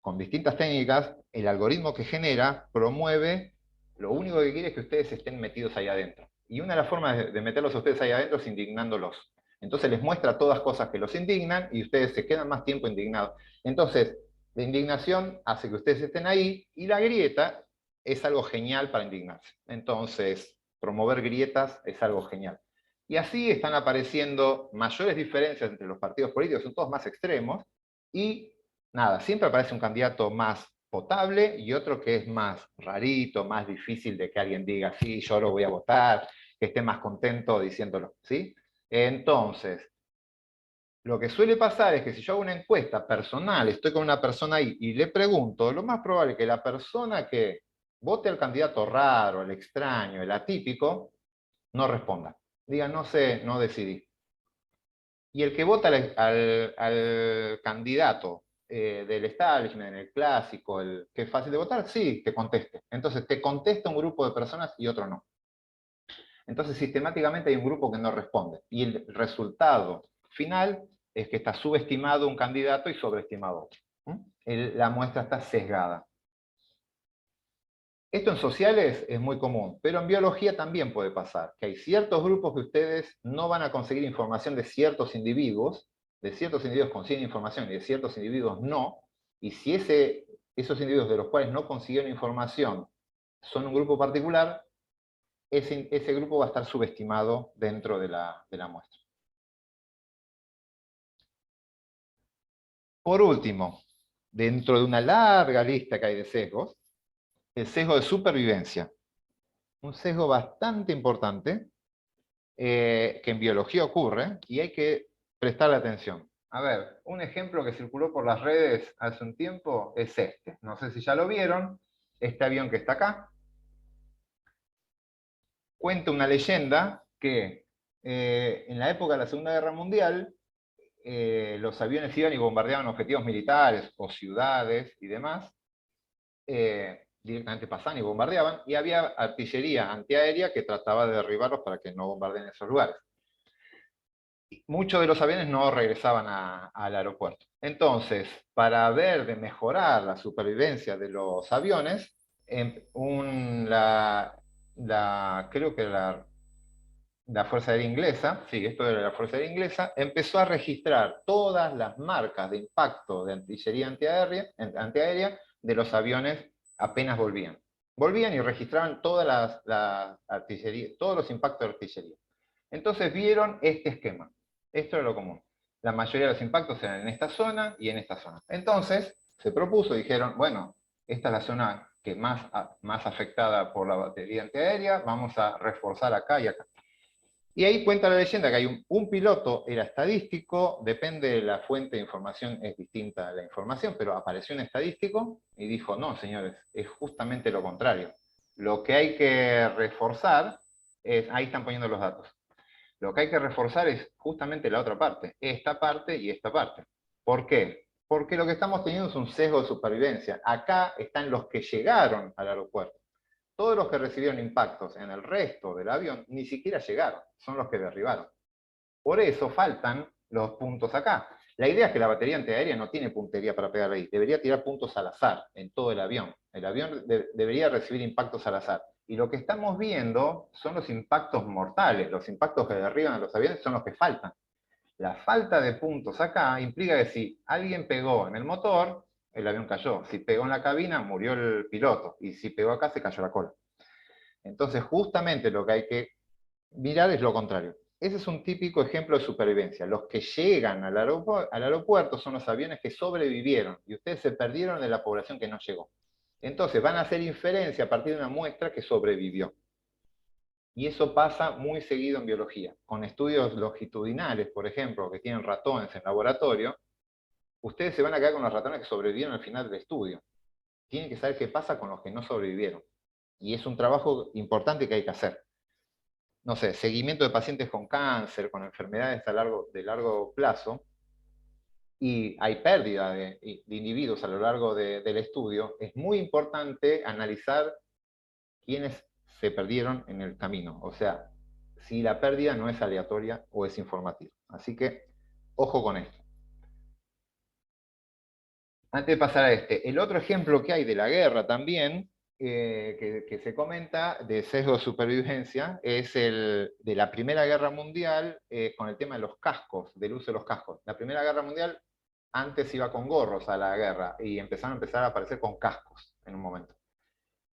Con distintas técnicas, el algoritmo que genera promueve, lo único que quiere es que ustedes estén metidos ahí adentro. Y una de las formas de meterlos a ustedes ahí adentro es indignándolos. Entonces les muestra todas cosas que los indignan y ustedes se quedan más tiempo indignados. Entonces, la indignación hace que ustedes estén ahí y la grieta es algo genial para indignarse. Entonces, promover grietas es algo genial. Y así están apareciendo mayores diferencias entre los partidos políticos, son todos más extremos, y nada, siempre aparece un candidato más potable y otro que es más rarito, más difícil de que alguien diga, sí, yo lo voy a votar, que esté más contento diciéndolo, ¿sí? Entonces, lo que suele pasar es que si yo hago una encuesta personal, estoy con una persona ahí y le pregunto, lo más probable es que la persona que vote al candidato raro, el extraño, el atípico, no responda. Diga, no sé, no decidí. Y el que vota al candidato del establishment, el clásico, el que es fácil de votar, sí, que conteste. Entonces te contesta un grupo de personas y otro no. Entonces sistemáticamente hay un grupo que no responde. Y el resultado final es que está subestimado un candidato y sobreestimado otro. La muestra está sesgada. Esto en sociales es muy común, pero en biología también puede pasar, que hay ciertos grupos que ustedes no van a conseguir información de ciertos individuos consiguen información y de ciertos individuos no, y si esos individuos de los cuales no consiguieron información son un grupo particular, ese grupo va a estar subestimado dentro de la muestra. Por último, dentro de una larga lista que hay de sesgos, el sesgo de supervivencia. Un sesgo bastante importante que en biología ocurre y hay que prestarle atención. A ver, un ejemplo que circuló por las redes hace un tiempo es este. No sé si ya lo vieron. Este avión que está acá cuenta una leyenda que en la época de la Segunda Guerra Mundial los aviones iban y bombardeaban objetivos militares o ciudades y demás. Directamente pasaban y bombardeaban, y había artillería antiaérea que trataba de derribarlos para que no bombardeen esos lugares. Muchos de los aviones no regresaban al aeropuerto. Entonces, para ver de mejorar la supervivencia de los aviones, creo que la Fuerza Aérea Inglesa, sí, esto era la Fuerza Aérea Inglesa, empezó a registrar todas las marcas de impacto de artillería antiaérea de los aviones apenas volvían. Volvían y registraban todas las artillería, todos los impactos de artillería. Entonces vieron este esquema. Esto era lo común. La mayoría de los impactos eran en esta zona y en esta zona. Entonces se propuso, dijeron, bueno, esta es la zona que más afectada por la batería antiaérea, vamos a reforzar acá y acá. Y ahí cuenta la leyenda que hay un piloto, era estadístico, depende de la fuente de información, es distinta la información, pero apareció un estadístico y dijo, no, señores, es justamente lo contrario. Lo que hay que reforzar es, ahí están poniendo los datos. Lo que hay que reforzar es justamente la otra parte, esta parte y esta parte. ¿Por qué? Porque lo que estamos teniendo es un sesgo de supervivencia. Acá están los que llegaron al aeropuerto. Todos los que recibieron impactos en el resto del avión ni siquiera llegaron, son los que derribaron. Por eso faltan los puntos acá. La idea es que la batería antiaérea no tiene puntería para pegar ahí, debería tirar puntos al azar en todo el avión. El avión debería recibir impactos al azar. Y lo que estamos viendo son los impactos mortales, los impactos que derriban a los aviones son los que faltan. La falta de puntos acá implica que si alguien pegó en el motor, el avión cayó. Si pegó en la cabina, murió el piloto. Y si pegó acá, se cayó la cola. Entonces, justamente lo que hay que mirar es lo contrario. Ese es un típico ejemplo de supervivencia. Los que llegan al aeropuerto son los aviones que sobrevivieron y ustedes se perdieron de la población que no llegó. Entonces van a hacer inferencia a partir de una muestra que sobrevivió. Y eso pasa muy seguido en biología. Con estudios longitudinales, por ejemplo, que tienen ratones en laboratorio, ustedes se van a quedar con los ratones que sobrevivieron al final del estudio. Tienen que saber qué pasa con los que no sobrevivieron. Y es un trabajo importante que hay que hacer. No sé, seguimiento de pacientes con cáncer, con enfermedades de largo plazo, y hay pérdida de individuos a lo largo del estudio, es muy importante analizar quiénes se perdieron en el camino. O sea, si la pérdida no es aleatoria o es informativa. Así que, ojo con esto. Antes de pasar a el otro ejemplo que hay de la guerra también, que se comenta, de sesgo de supervivencia, es el de la Primera Guerra Mundial, con el tema de los cascos, del uso de los cascos. La Primera Guerra Mundial antes iba con gorros a la guerra, y empezaron a aparecer con cascos en un momento.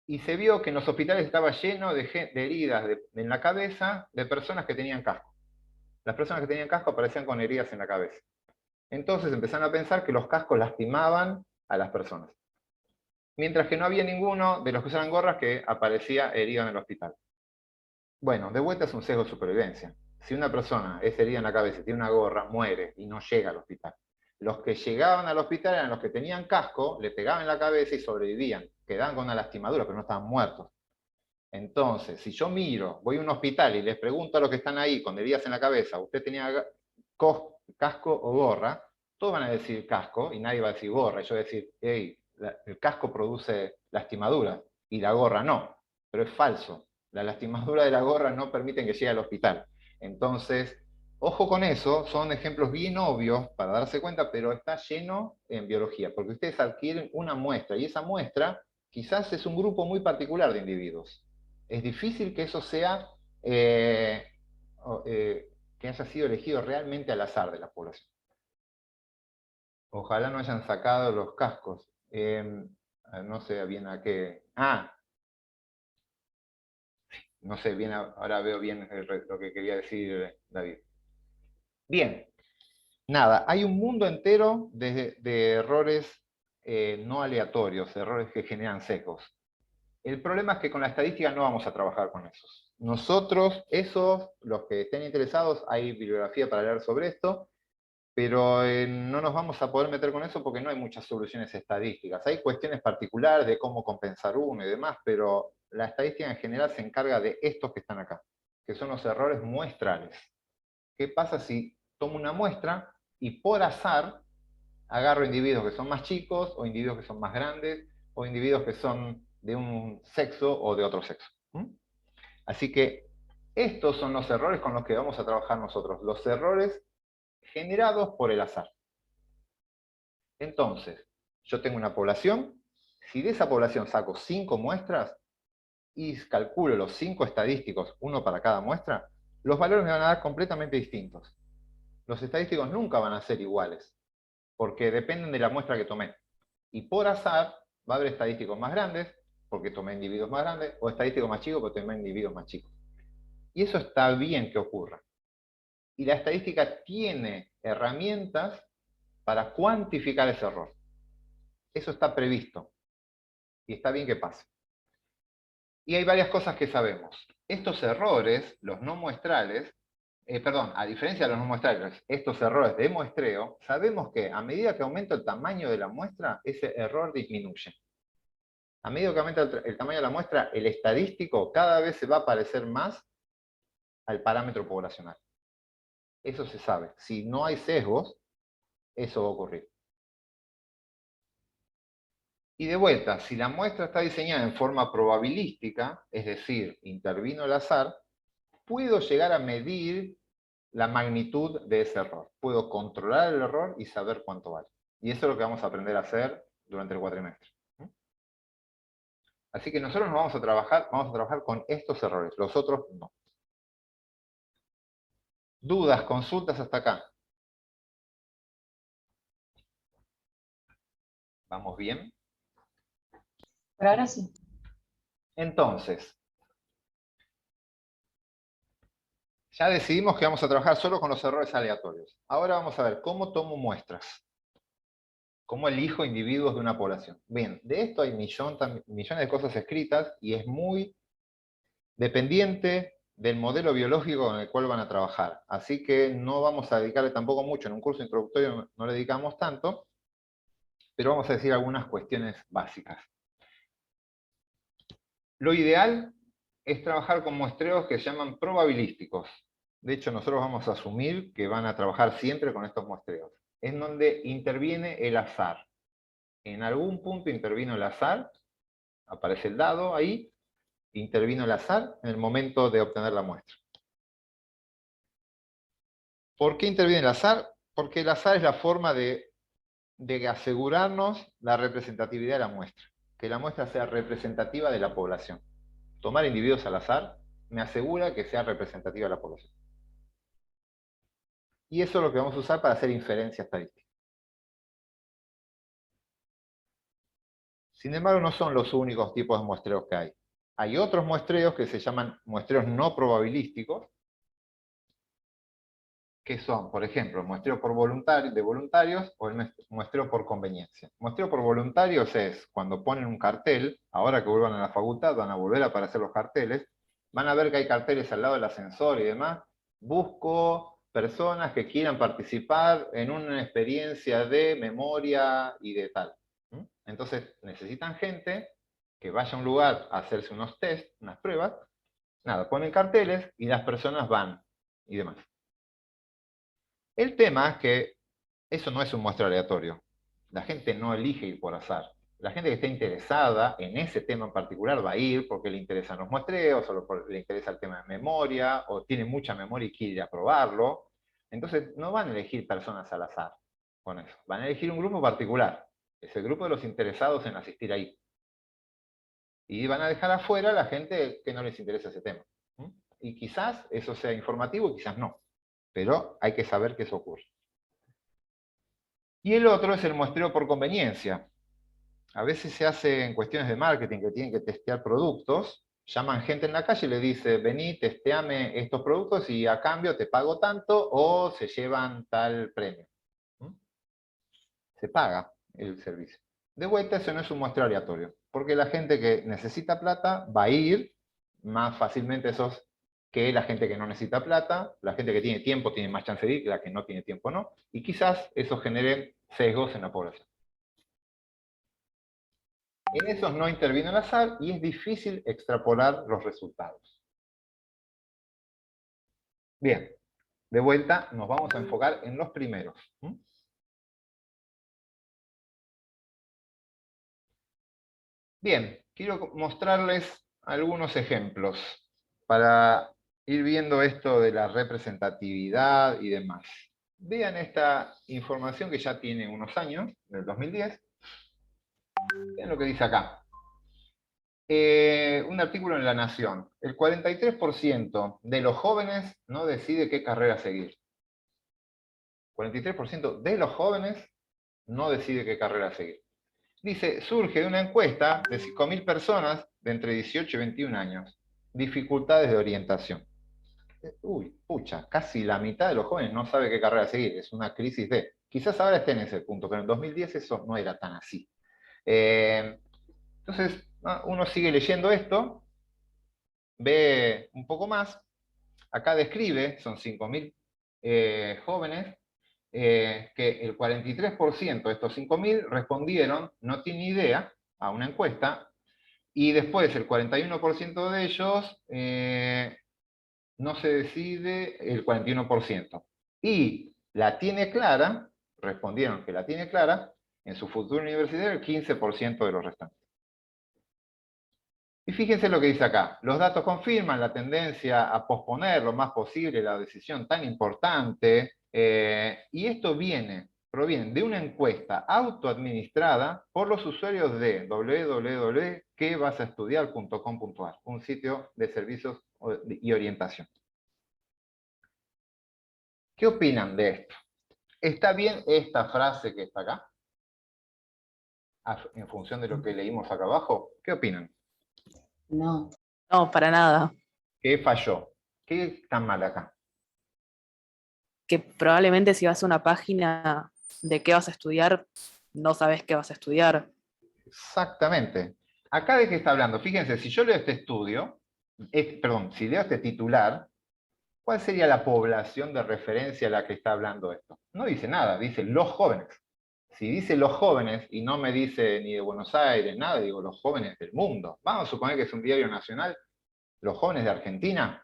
Y se vio que en los hospitales estaba lleno de heridas en la cabeza de personas que tenían casco. Las personas que tenían casco aparecían con heridas en la cabeza. Entonces empezaron a pensar que los cascos lastimaban a las personas. Mientras que no había ninguno de los que usaban gorras que aparecía herido en el hospital. Bueno, de vuelta es un sesgo de supervivencia. Si una persona es herida en la cabeza y tiene una gorra, muere y no llega al hospital. Los que llegaban al hospital eran los que tenían casco, le pegaban en la cabeza y sobrevivían. Quedaban con una lastimadura, pero no estaban muertos. Entonces, si yo miro, voy a un hospital y les pregunto a los que están ahí con heridas en la cabeza, ¿usted tenía casco o gorra? Todos van a decir casco y nadie va a decir gorra. Y yo voy a decir, hey, el casco produce lastimaduras y la gorra no. Pero es falso. La lastimadura de la gorra no permiten que llegue al hospital. Entonces, ojo con eso, son ejemplos bien obvios para darse cuenta, pero está lleno en biología, porque ustedes adquieren una muestra y esa muestra quizás es un grupo muy particular de individuos. Es difícil que eso sea, que haya sido elegido realmente al azar de la población. Ojalá no hayan sacado los cascos. No sé bien a qué... no sé bien, ahora veo bien lo que quería decir David. Bien, nada, hay un mundo entero de errores no aleatorios, errores que generan sesgos. El problema es que con la estadística no vamos a trabajar con esos. Nosotros, los que estén interesados, hay bibliografía para leer sobre esto, pero no nos vamos a poder meter con eso porque no hay muchas soluciones estadísticas. Hay cuestiones particulares de cómo compensar uno y demás, pero la estadística en general se encarga de estos que están acá, que son los errores muestrales. ¿Qué pasa si tomo una muestra y por azar agarro individuos que son más chicos, o individuos que son más grandes, o individuos que son de un sexo o de otro sexo? Así que estos son los errores con los que vamos a trabajar nosotros, los errores generados por el azar. Entonces, yo tengo una población, si de esa población saco 5 muestras y calculo los 5 estadísticos, uno para cada muestra, los valores me van a dar completamente distintos. Los estadísticos nunca van a ser iguales, porque dependen de la muestra que tomé. Y por azar va a haber estadísticos más grandes, porque tomé individuos más grandes, o estadísticos más chicos, porque tomé individuos más chicos. Y eso está bien que ocurra. Y la estadística tiene herramientas para cuantificar ese error. Eso está previsto. Y está bien que pase. Y hay varias cosas que sabemos. Estos errores, los no muestrales, a diferencia de los no muestrales, estos errores de muestreo, sabemos que a medida que aumenta el tamaño de la muestra, ese error disminuye. A medida que aumenta el tamaño de la muestra, el estadístico cada vez se va a parecer más al parámetro poblacional. Eso se sabe. Si no hay sesgos, eso va a ocurrir. Y de vuelta, si la muestra está diseñada en forma probabilística, es decir, intervino el azar, puedo llegar a medir la magnitud de ese error. Puedo controlar el error y saber cuánto vale. Y eso es lo que vamos a aprender a hacer durante el cuatrimestre. Así que nosotros vamos a trabajar con estos errores, los otros no. ¿Dudas, consultas hasta acá? ¿Vamos bien? Por ahora sí. Entonces, ya decidimos que vamos a trabajar solo con los errores aleatorios. Ahora vamos a ver cómo tomo muestras. ¿Cómo elijo individuos de una población? Bien, de esto hay millones de cosas escritas y es muy dependiente del modelo biológico con el cual van a trabajar. Así que no vamos a dedicarle tampoco mucho, en un curso introductorio no le dedicamos tanto, pero vamos a decir algunas cuestiones básicas. Lo ideal es trabajar con muestreos que se llaman probabilísticos. De hecho, nosotros vamos a asumir que van a trabajar siempre con estos muestreos, en donde interviene el azar. En algún punto intervino el azar, aparece el dado ahí, intervino el azar en el momento de obtener la muestra. ¿Por qué interviene el azar? Porque el azar es la forma de asegurarnos la representatividad de la muestra, que la muestra sea representativa de la población. Tomar individuos al azar me asegura que sea representativa de la población. Y eso es lo que vamos a usar para hacer inferencia estadística. Sin embargo, no son los únicos tipos de muestreos que hay. Hay otros muestreos que se llaman muestreos no probabilísticos, que son, por ejemplo, el muestreo de voluntarios o el muestreo por conveniencia. Muestreo por voluntarios es cuando ponen un cartel, ahora que vuelvan a la facultad van a volver a aparecer los carteles, van a ver que hay carteles al lado del ascensor y demás. Busco personas que quieran participar en una experiencia de memoria y de tal. Entonces necesitan gente que vaya a un lugar a hacerse unos test, unas pruebas, nada, ponen carteles y las personas van y demás. El tema es que eso no es un muestreo aleatorio. La gente no elige ir por azar. La gente que está interesada en ese tema en particular va a ir porque le interesan los muestreos, o le interesa el tema de memoria, o tiene mucha memoria y quiere ir a probarlo. Entonces no van a elegir personas al azar con eso. Van a elegir un grupo particular. Es el grupo de los interesados en asistir ahí. Y van a dejar afuera a la gente que no les interesa ese tema. Y quizás eso sea informativo y quizás no. Pero hay que saber que eso ocurre. Y el otro es el muestreo por conveniencia. A veces se hace en cuestiones de marketing que tienen que testear productos, llaman gente en la calle y le dice, vení, testeame estos productos y a cambio te pago tanto o se llevan tal premio. Se paga el servicio. De vuelta, eso no es un muestreo aleatorio, porque la gente que necesita plata va a ir más fácilmente esos que la gente que no necesita plata, la gente que tiene tiempo tiene más chance de ir, que la que no tiene tiempo no, y quizás eso genere sesgos en la población. En esos no interviene el azar y es difícil extrapolar los resultados. Bien, de vuelta nos vamos a enfocar en los primeros. Bien, quiero mostrarles algunos ejemplos para ir viendo esto de la representatividad y demás. Vean esta información que ya tiene unos años, del 2010. Vean lo que dice acá. Un artículo en La Nación. El 43% de los jóvenes no decide qué carrera seguir. 43% de los jóvenes no decide qué carrera seguir. Dice, surge de una encuesta de 5.000 personas de entre 18 y 21 años. Dificultades de orientación. Uy, pucha, casi la mitad de los jóvenes no sabe qué carrera seguir. Es una crisis de... Quizás ahora esté en ese punto, pero en 2010 eso no era tan así. Entonces, uno sigue leyendo esto, ve un poco más. Acá describe, son 5.000 jóvenes, que el 43% de estos 5.000 respondieron, no tiene idea, a una encuesta, y después el 41% de ellos no se decide el 41%. Y la tiene clara, respondieron que la tiene clara, en su futuro universitario el 15% de los restantes. Y fíjense lo que dice acá. Los datos confirman la tendencia a posponer lo más posible la decisión tan importante, y esto proviene de una encuesta autoadministrada por los usuarios de www.quevasaestudiar.com.ar, un sitio de servicios y orientación. ¿Qué opinan de esto? ¿Está bien esta frase que está acá? En función de lo que leímos acá abajo, ¿qué opinan? No. No, para nada. ¿Qué falló? ¿Qué está mal acá? Que probablemente si vas a una página de qué vas a estudiar, no sabes qué vas a estudiar. Exactamente. Acá de qué está hablando. Fíjense, si yo leo este estudio, si leo este titular, ¿cuál sería la población de referencia a la que está hablando esto? No dice nada, dice los jóvenes. Si dice los jóvenes y no me dice ni de Buenos Aires, nada, digo los jóvenes del mundo. Vamos a suponer que es un diario nacional, los jóvenes de Argentina,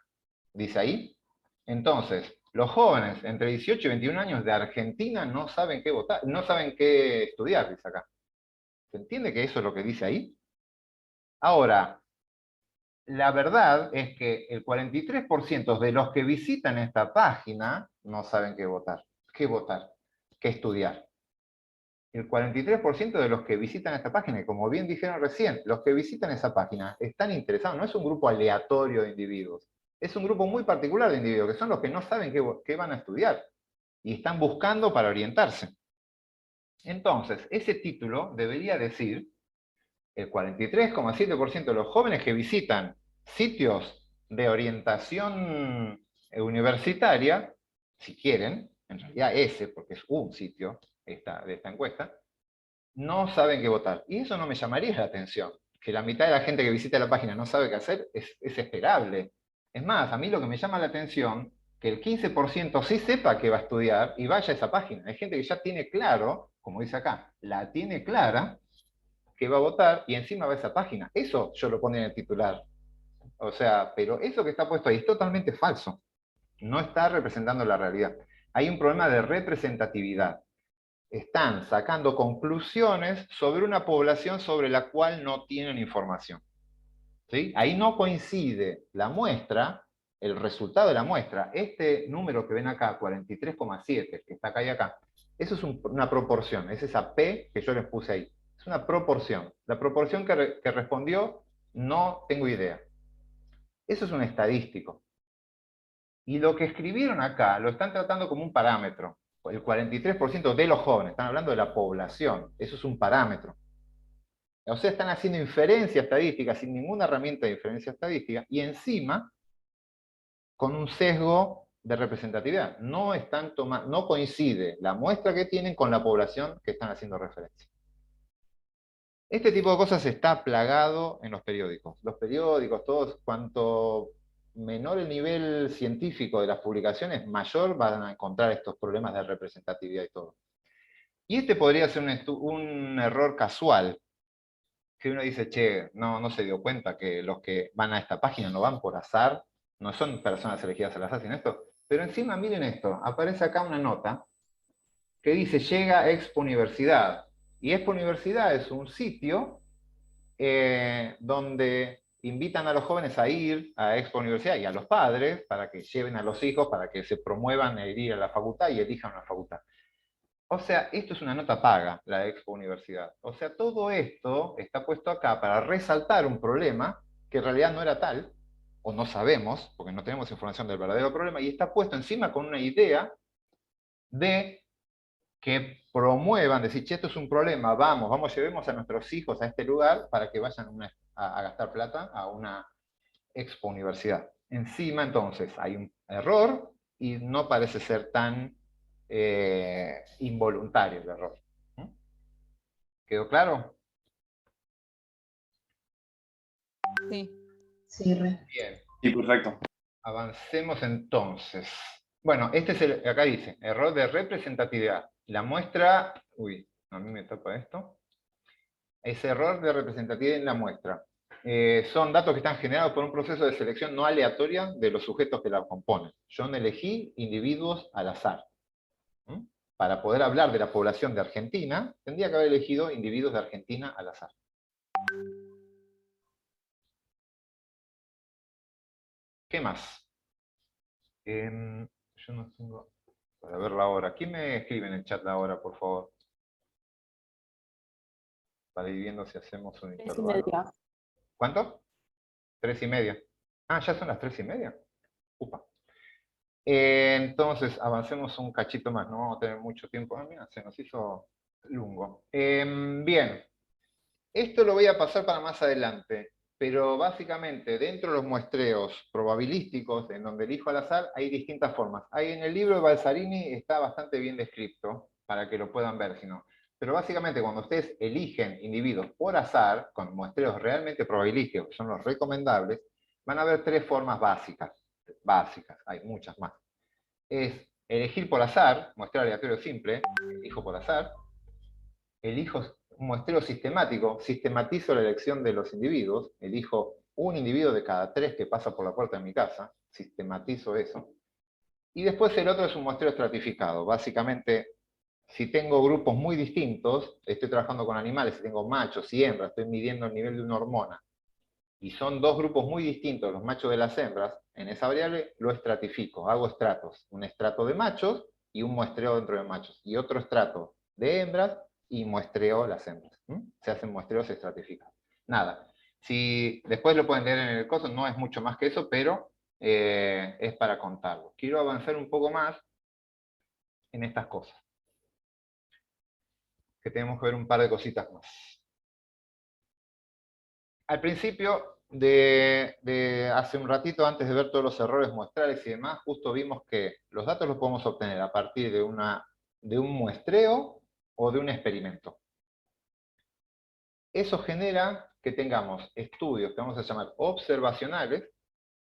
dice ahí. Entonces, los jóvenes entre 18 y 21 años de Argentina no saben qué votar, no saben qué estudiar, dice acá. ¿Se entiende que eso es lo que dice ahí? Ahora, la verdad es que el 43% de los que visitan esta página no saben qué votar, qué estudiar. El 43% de los que visitan esta página, y como bien dijeron recién, los que visitan esa página están interesados, no es un grupo aleatorio de individuos, es un grupo muy particular de individuos, que son los que no saben qué van a estudiar, y están buscando para orientarse. Entonces, ese título debería decir: el 43,7% de los jóvenes que visitan sitios de orientación universitaria, si quieren, en realidad ese, porque es un sitio de esta encuesta, no saben qué votar. Y eso no me llamaría la atención. Que la mitad de la gente que visita la página no sabe qué hacer es esperable. Es más, a mí lo que me llama la atención, que el 15% sí sepa que va a estudiar y vaya a esa página. Hay gente que ya tiene claro, como dice acá, la tiene clara, que va a votar y encima va a esa página. Eso yo lo pondría en el titular. O sea, pero eso que está puesto ahí es totalmente falso. No está representando la realidad. Hay un problema de representatividad. Están sacando conclusiones sobre una población sobre la cual no tienen información. ¿Sí? Ahí no coincide la muestra, el resultado de la muestra. Este número que ven acá, 43,7, que está acá y acá, eso es una proporción, es esa P que yo les puse ahí. Es una proporción. La proporción que respondió, no tengo idea. Eso es un estadístico. Y lo que escribieron acá lo están tratando como un parámetro. El 43% de los jóvenes, están hablando de la población, eso es un parámetro. O sea, están haciendo inferencia estadística sin ninguna herramienta de inferencia estadística y encima con un sesgo de representatividad. No coincide la muestra que tienen con la población que están haciendo referencia. Este tipo de cosas está plagado en los periódicos. Los periódicos, todos, cuanto menor el nivel científico de las publicaciones, mayor van a encontrar estos problemas de representatividad y todo. Y este podría ser un error casual, que uno dice, che, no se dio cuenta que los que van a esta página no van por azar, no son personas elegidas al azar, sino esto. Pero encima, miren esto, aparece acá una nota que dice, llega Expo Universidad. Y Expo Universidad es un sitio donde invitan a los jóvenes a ir a Expo Universidad y a los padres para que lleven a los hijos, para que se promuevan a ir a la facultad y elijan una facultad. O sea, esto es una nota paga, la Expo Universidad. O sea, todo esto está puesto acá para resaltar un problema que en realidad no era tal, o no sabemos, porque no tenemos información del verdadero problema, y está puesto encima con una idea de que promuevan, decir, che, esto es un problema, llevemos a nuestros hijos a este lugar para que vayan a gastar plata a una Expo Universidad. Encima, entonces, hay un error y no parece ser tan involuntario el error. ¿Quedó claro? Sí. Sí, re. Bien. Sí, perfecto. Avancemos entonces. Bueno, este es acá dice, error de representatividad. La muestra, a mí me tapa esto. Es error de representatividad en la muestra. son datos que están generados por un proceso de selección no aleatoria de los sujetos que la componen. Yo no elegí individuos al azar. Para poder hablar de la población de Argentina, tendría que haber elegido individuos de Argentina al azar. ¿Qué más? Yo no tengo... Para ver la hora. ¿Quién me escribe en el chat la hora, por favor? Para ir viendo si hacemos un 3:30. intervalo. ¿Cuánto? 3:30. Ah, ¿ya son las 3:30? Upa. Entonces, avancemos un cachito más, no vamos a tener mucho tiempo. Ah, mira, se nos hizo lungo. Bien, esto lo voy a pasar para más adelante, pero básicamente dentro de los muestreos probabilísticos, en donde elijo al azar, hay distintas formas. Ahí en el libro de Balsarini está bastante bien descrito, para que lo puedan ver, si no. Pero básicamente cuando ustedes eligen individuos por azar, con muestreos realmente probabilísticos, que son los recomendables, van a ver tres formas básicas, hay muchas más. Es elegir por azar, muestreo aleatorio simple, elijo por azar, elijo un muestreo sistemático, sistematizo la elección de los individuos, elijo un individuo de cada 3 que pasa por la puerta de mi casa, sistematizo eso, y después el otro es un muestreo estratificado. Básicamente, si tengo grupos muy distintos, estoy trabajando con animales, si tengo machos y hembras, estoy midiendo el nivel de una hormona, y son dos grupos muy distintos, los machos de las hembras, en esa variable lo estratifico, hago estratos, un estrato de machos y un muestreo dentro de machos, y otro estrato de hembras y muestreo las hembras. Se hacen muestreos estratificados. Nada, si después lo pueden leer en el coso, no es mucho más que eso, pero es para contarlo. Quiero avanzar un poco más en estas cosas, que tenemos que ver un par de cositas más. Al principio de hace un ratito, antes de ver todos los errores muestrales y demás, justo vimos que los datos los podemos obtener a partir de un muestreo o de un experimento. Eso genera que tengamos estudios que vamos a llamar observacionales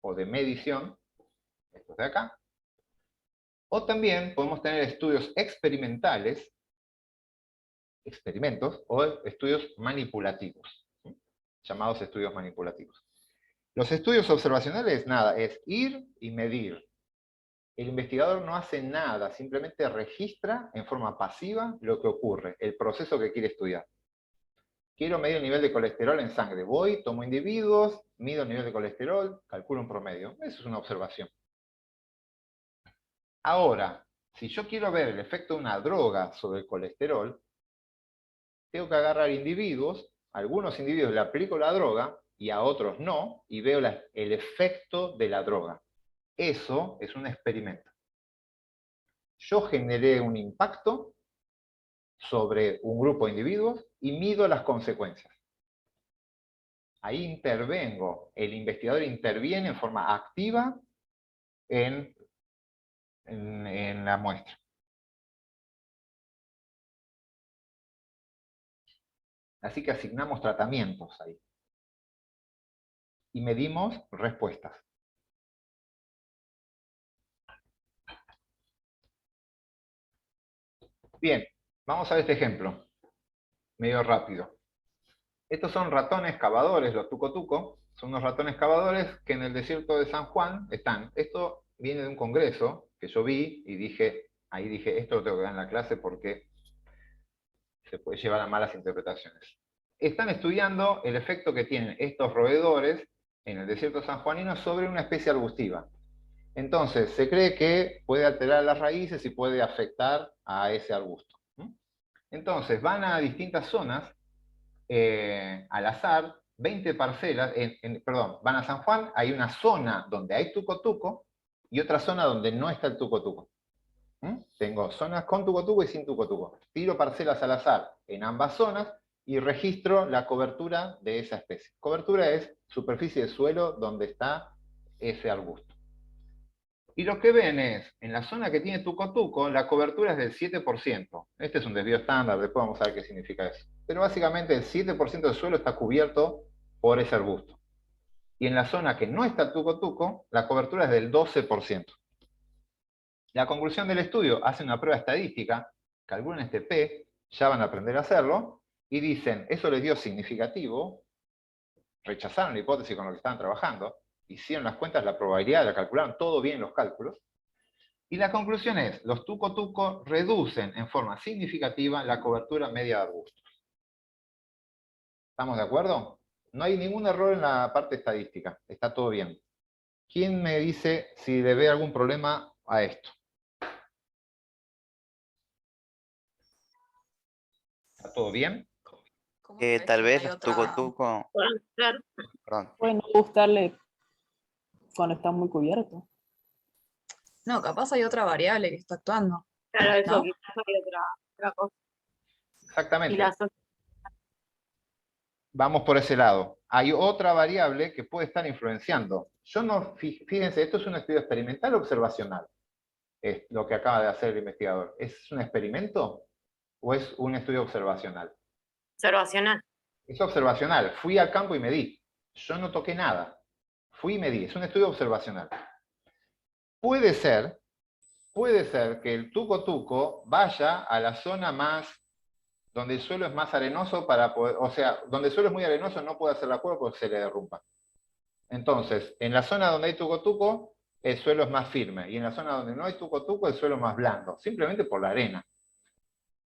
o de medición, estos de acá, o también podemos tener estudios experimentales, experimentos, o estudios manipulativos, llamados estudios manipulativos. Los estudios observacionales, nada, es ir y medir. El investigador no hace nada, simplemente registra en forma pasiva lo que ocurre, el proceso que quiere estudiar. Quiero medir el nivel de colesterol en sangre. Voy, tomo individuos, mido el nivel de colesterol, calculo un promedio. Eso es una observación. Ahora, si yo quiero ver el efecto de una droga sobre el colesterol, tengo que agarrar individuos, a algunos individuos le aplico la droga y a otros no, y veo el efecto de la droga. Eso es un experimento. Yo generé un impacto sobre un grupo de individuos y mido las consecuencias. Ahí intervengo, el investigador interviene en forma activa en la muestra. Así que asignamos tratamientos ahí. Y medimos respuestas. Bien, vamos a ver este ejemplo. Medio rápido. Estos son ratones cavadores, los tuco-tuco. Son unos ratones cavadores que en el desierto de San Juan están. Esto viene de un congreso que yo vi y dije, esto lo tengo que dar en la clase porque se puede llevar a malas interpretaciones. Están estudiando el efecto que tienen estos roedores en el desierto sanjuanino sobre una especie arbustiva. Entonces, se cree que puede alterar las raíces y puede afectar a ese arbusto. Entonces, van a distintas zonas, al azar, 20 parcelas, van a San Juan, hay una zona donde hay tuco-tuco y otra zona donde no está el tuco-tuco. Tengo zonas con tuco-tuco y sin tuco-tuco. Tiro parcelas al azar en ambas zonas y registro la cobertura de esa especie. Cobertura es superficie de suelo donde está ese arbusto. Y lo que ven es, en la zona que tiene tuco-tuco, la cobertura es del 7%. Este es un desvío estándar, después vamos a ver qué significa eso. Pero básicamente el 7% del suelo está cubierto por ese arbusto. Y en la zona que no está tuco-tuco, la cobertura es del 12%. La conclusión del estudio hace una prueba estadística, calculan este P, ya van a aprender a hacerlo, y dicen, eso les dio significativo, rechazaron la hipótesis con lo que estaban trabajando, hicieron las cuentas, la probabilidad, la calcularon, todo bien los cálculos, y la conclusión es, los tuco-tuco reducen en forma significativa la cobertura media de arbustos. ¿Estamos de acuerdo? No hay ningún error en la parte estadística, está todo bien. ¿Quién me dice si le ve algún problema a esto? ¿Está todo bien? Tal vez los tuco-tuco, Claro. perdón, Puede no gustarle cuando está muy cubierto. No, capaz hay otra variable que está actuando. Claro, eso ¿No? quizás hay otra cosa. Y Exactamente. la so- Vamos por ese lado. Hay otra variable que puede estar influenciando. Yo no, fíjense, esto es un estudio experimental o observacional, es lo que acaba de hacer el investigador. ¿Es un experimento o es un estudio observacional? observacional. Es observacional. Fui al campo y medí. Yo no toqué nada. Fui y medí. Es un estudio observacional. Puede ser que el tuco-tuco vaya a la zona más donde el suelo es más arenoso para poder, o sea, donde el suelo es muy arenoso no puede hacer la cueva porque se le derrumba. Entonces, en la zona donde hay tuco-tuco, el suelo es más firme, y en la zona donde no hay tuco-tuco, el suelo es más blando, simplemente por la arena.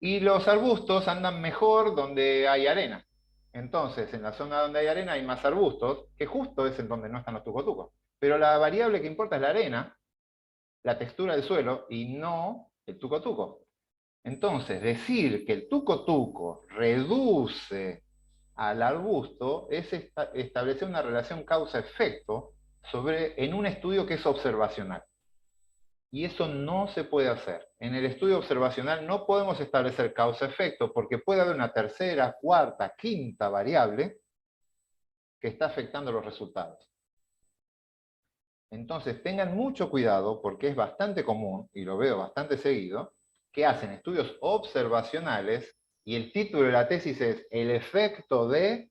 Y los arbustos andan mejor donde hay arena. Entonces, en la zona donde hay arena hay más arbustos, que justo es en donde no están los tuco-tucos. Pero la variable que importa es la arena, la textura del suelo, y no el tuco-tuco. Entonces, decir que el tuco-tuco reduce al arbusto es establecer una relación causa-efecto en un estudio que es observacional. Y eso no se puede hacer. En el estudio observacional no podemos establecer causa-efecto porque puede haber una tercera, cuarta, quinta variable que está afectando los resultados. Entonces tengan mucho cuidado porque es bastante común, y lo veo bastante seguido, que hacen estudios observacionales y el título de la tesis es el efecto de,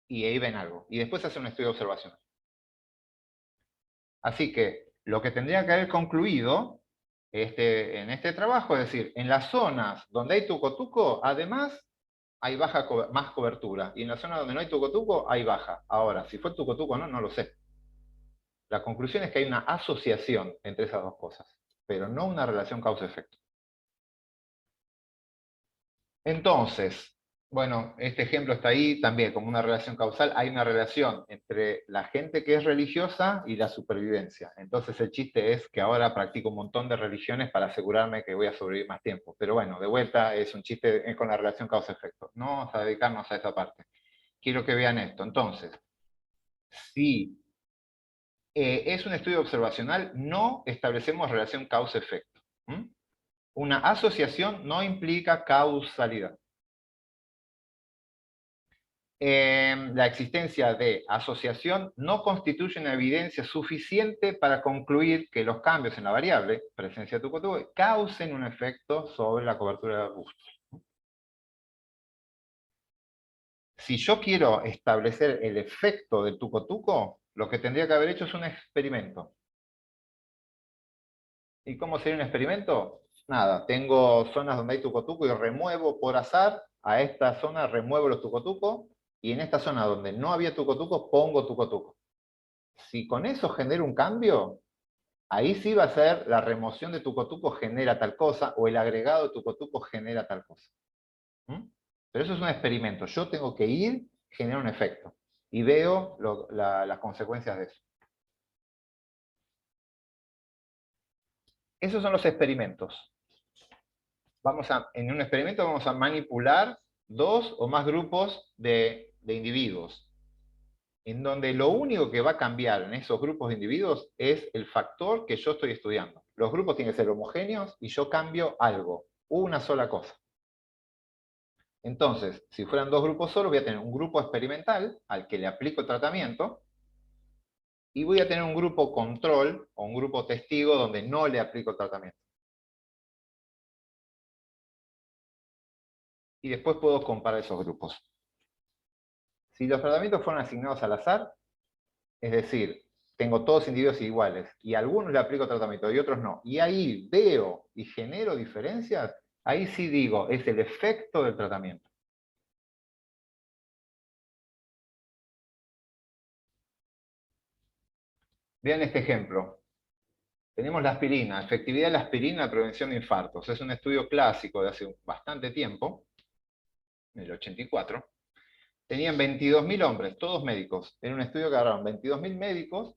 y ahí ven algo, y después hacen un estudio observacional. Así que lo que tendría que haber concluido en este trabajo es decir, en las zonas donde hay tuco-tuco, además hay más cobertura, y en la zona donde no hay tuco-tuco hay baja. Ahora, si fue tuco-tuco o no, no lo sé. La conclusión es que hay una asociación entre esas dos cosas, pero no una relación causa-efecto. Entonces, bueno, este ejemplo está ahí también como una relación causal. Hay una relación entre la gente que es religiosa y la supervivencia. Entonces el chiste es que ahora practico un montón de religiones para asegurarme que voy a sobrevivir más tiempo. Pero bueno, de vuelta es un chiste con la relación causa-efecto. No vamos a dedicarnos a esa parte. Quiero que vean esto. Entonces, si es un estudio observacional, no establecemos relación causa-efecto. Una asociación no implica causalidad. La existencia de asociación no constituye una evidencia suficiente para concluir que los cambios en la variable, presencia de tuco-tuco, causen un efecto sobre la cobertura de arbustos. Si yo quiero establecer el efecto del tuco-tuco, lo que tendría que haber hecho es un experimento. ¿Y cómo sería un experimento? Nada, tengo zonas donde hay tuco-tuco y remuevo por azar, a esta zona remuevo los tuco-tuco, y en esta zona donde no había tuco-tuco, pongo tuco-tuco. Si con eso genero un cambio, ahí sí va a ser la remoción de tuco-tuco genera tal cosa, o el agregado de tuco-tuco genera tal cosa. Pero eso es un experimento. Yo tengo que ir, generar un efecto, y veo las consecuencias de eso. Esos son los experimentos. En un experimento vamos a manipular 2 o más grupos de individuos, en donde lo único que va a cambiar en esos grupos de individuos es el factor que yo estoy estudiando. Los grupos tienen que ser homogéneos y yo cambio algo, una sola cosa. Entonces, si fueran 2 grupos solos, voy a tener un grupo experimental al que le aplico el tratamiento, y voy a tener un grupo control o un grupo testigo donde no le aplico el tratamiento. Y después puedo comparar esos grupos. Si los tratamientos fueron asignados al azar, es decir, tengo todos individuos iguales, y a algunos le aplico tratamiento y otros no, y ahí veo y genero diferencias, ahí sí digo, es el efecto del tratamiento. Vean este ejemplo. Tenemos la aspirina, efectividad de la aspirina en la prevención de infartos. Es un estudio clásico de hace bastante tiempo, en el 84. Tenían 22.000 hombres, todos médicos. Era un estudio que agarraron 22.000 médicos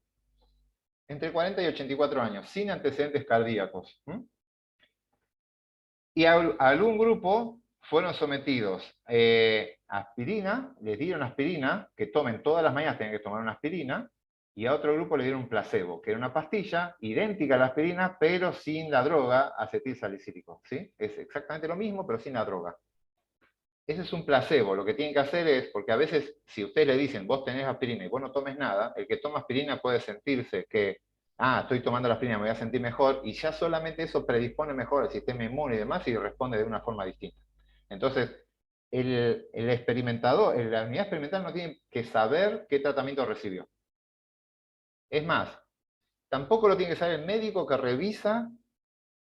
entre 40 y 84 años, sin antecedentes cardíacos. Y a algún grupo fueron sometidos a aspirina, les dieron aspirina, que tomen todas las mañanas, tienen que tomar una aspirina, y a otro grupo le dieron un placebo, que era una pastilla idéntica a la aspirina, pero sin la droga acetilsalicílico. ¿Sí? Es exactamente lo mismo, pero sin la droga. Ese es un placebo. Lo que tienen que hacer es, porque a veces si ustedes le dicen, vos tenés aspirina y vos no tomes nada, el que toma aspirina puede sentirse que, estoy tomando la aspirina, me voy a sentir mejor, y ya solamente eso predispone mejor al sistema inmune y demás, y responde de una forma distinta. Entonces, el experimentador, la unidad experimental no tiene que saber qué tratamiento recibió. Es más, tampoco lo tiene que saber el médico que revisa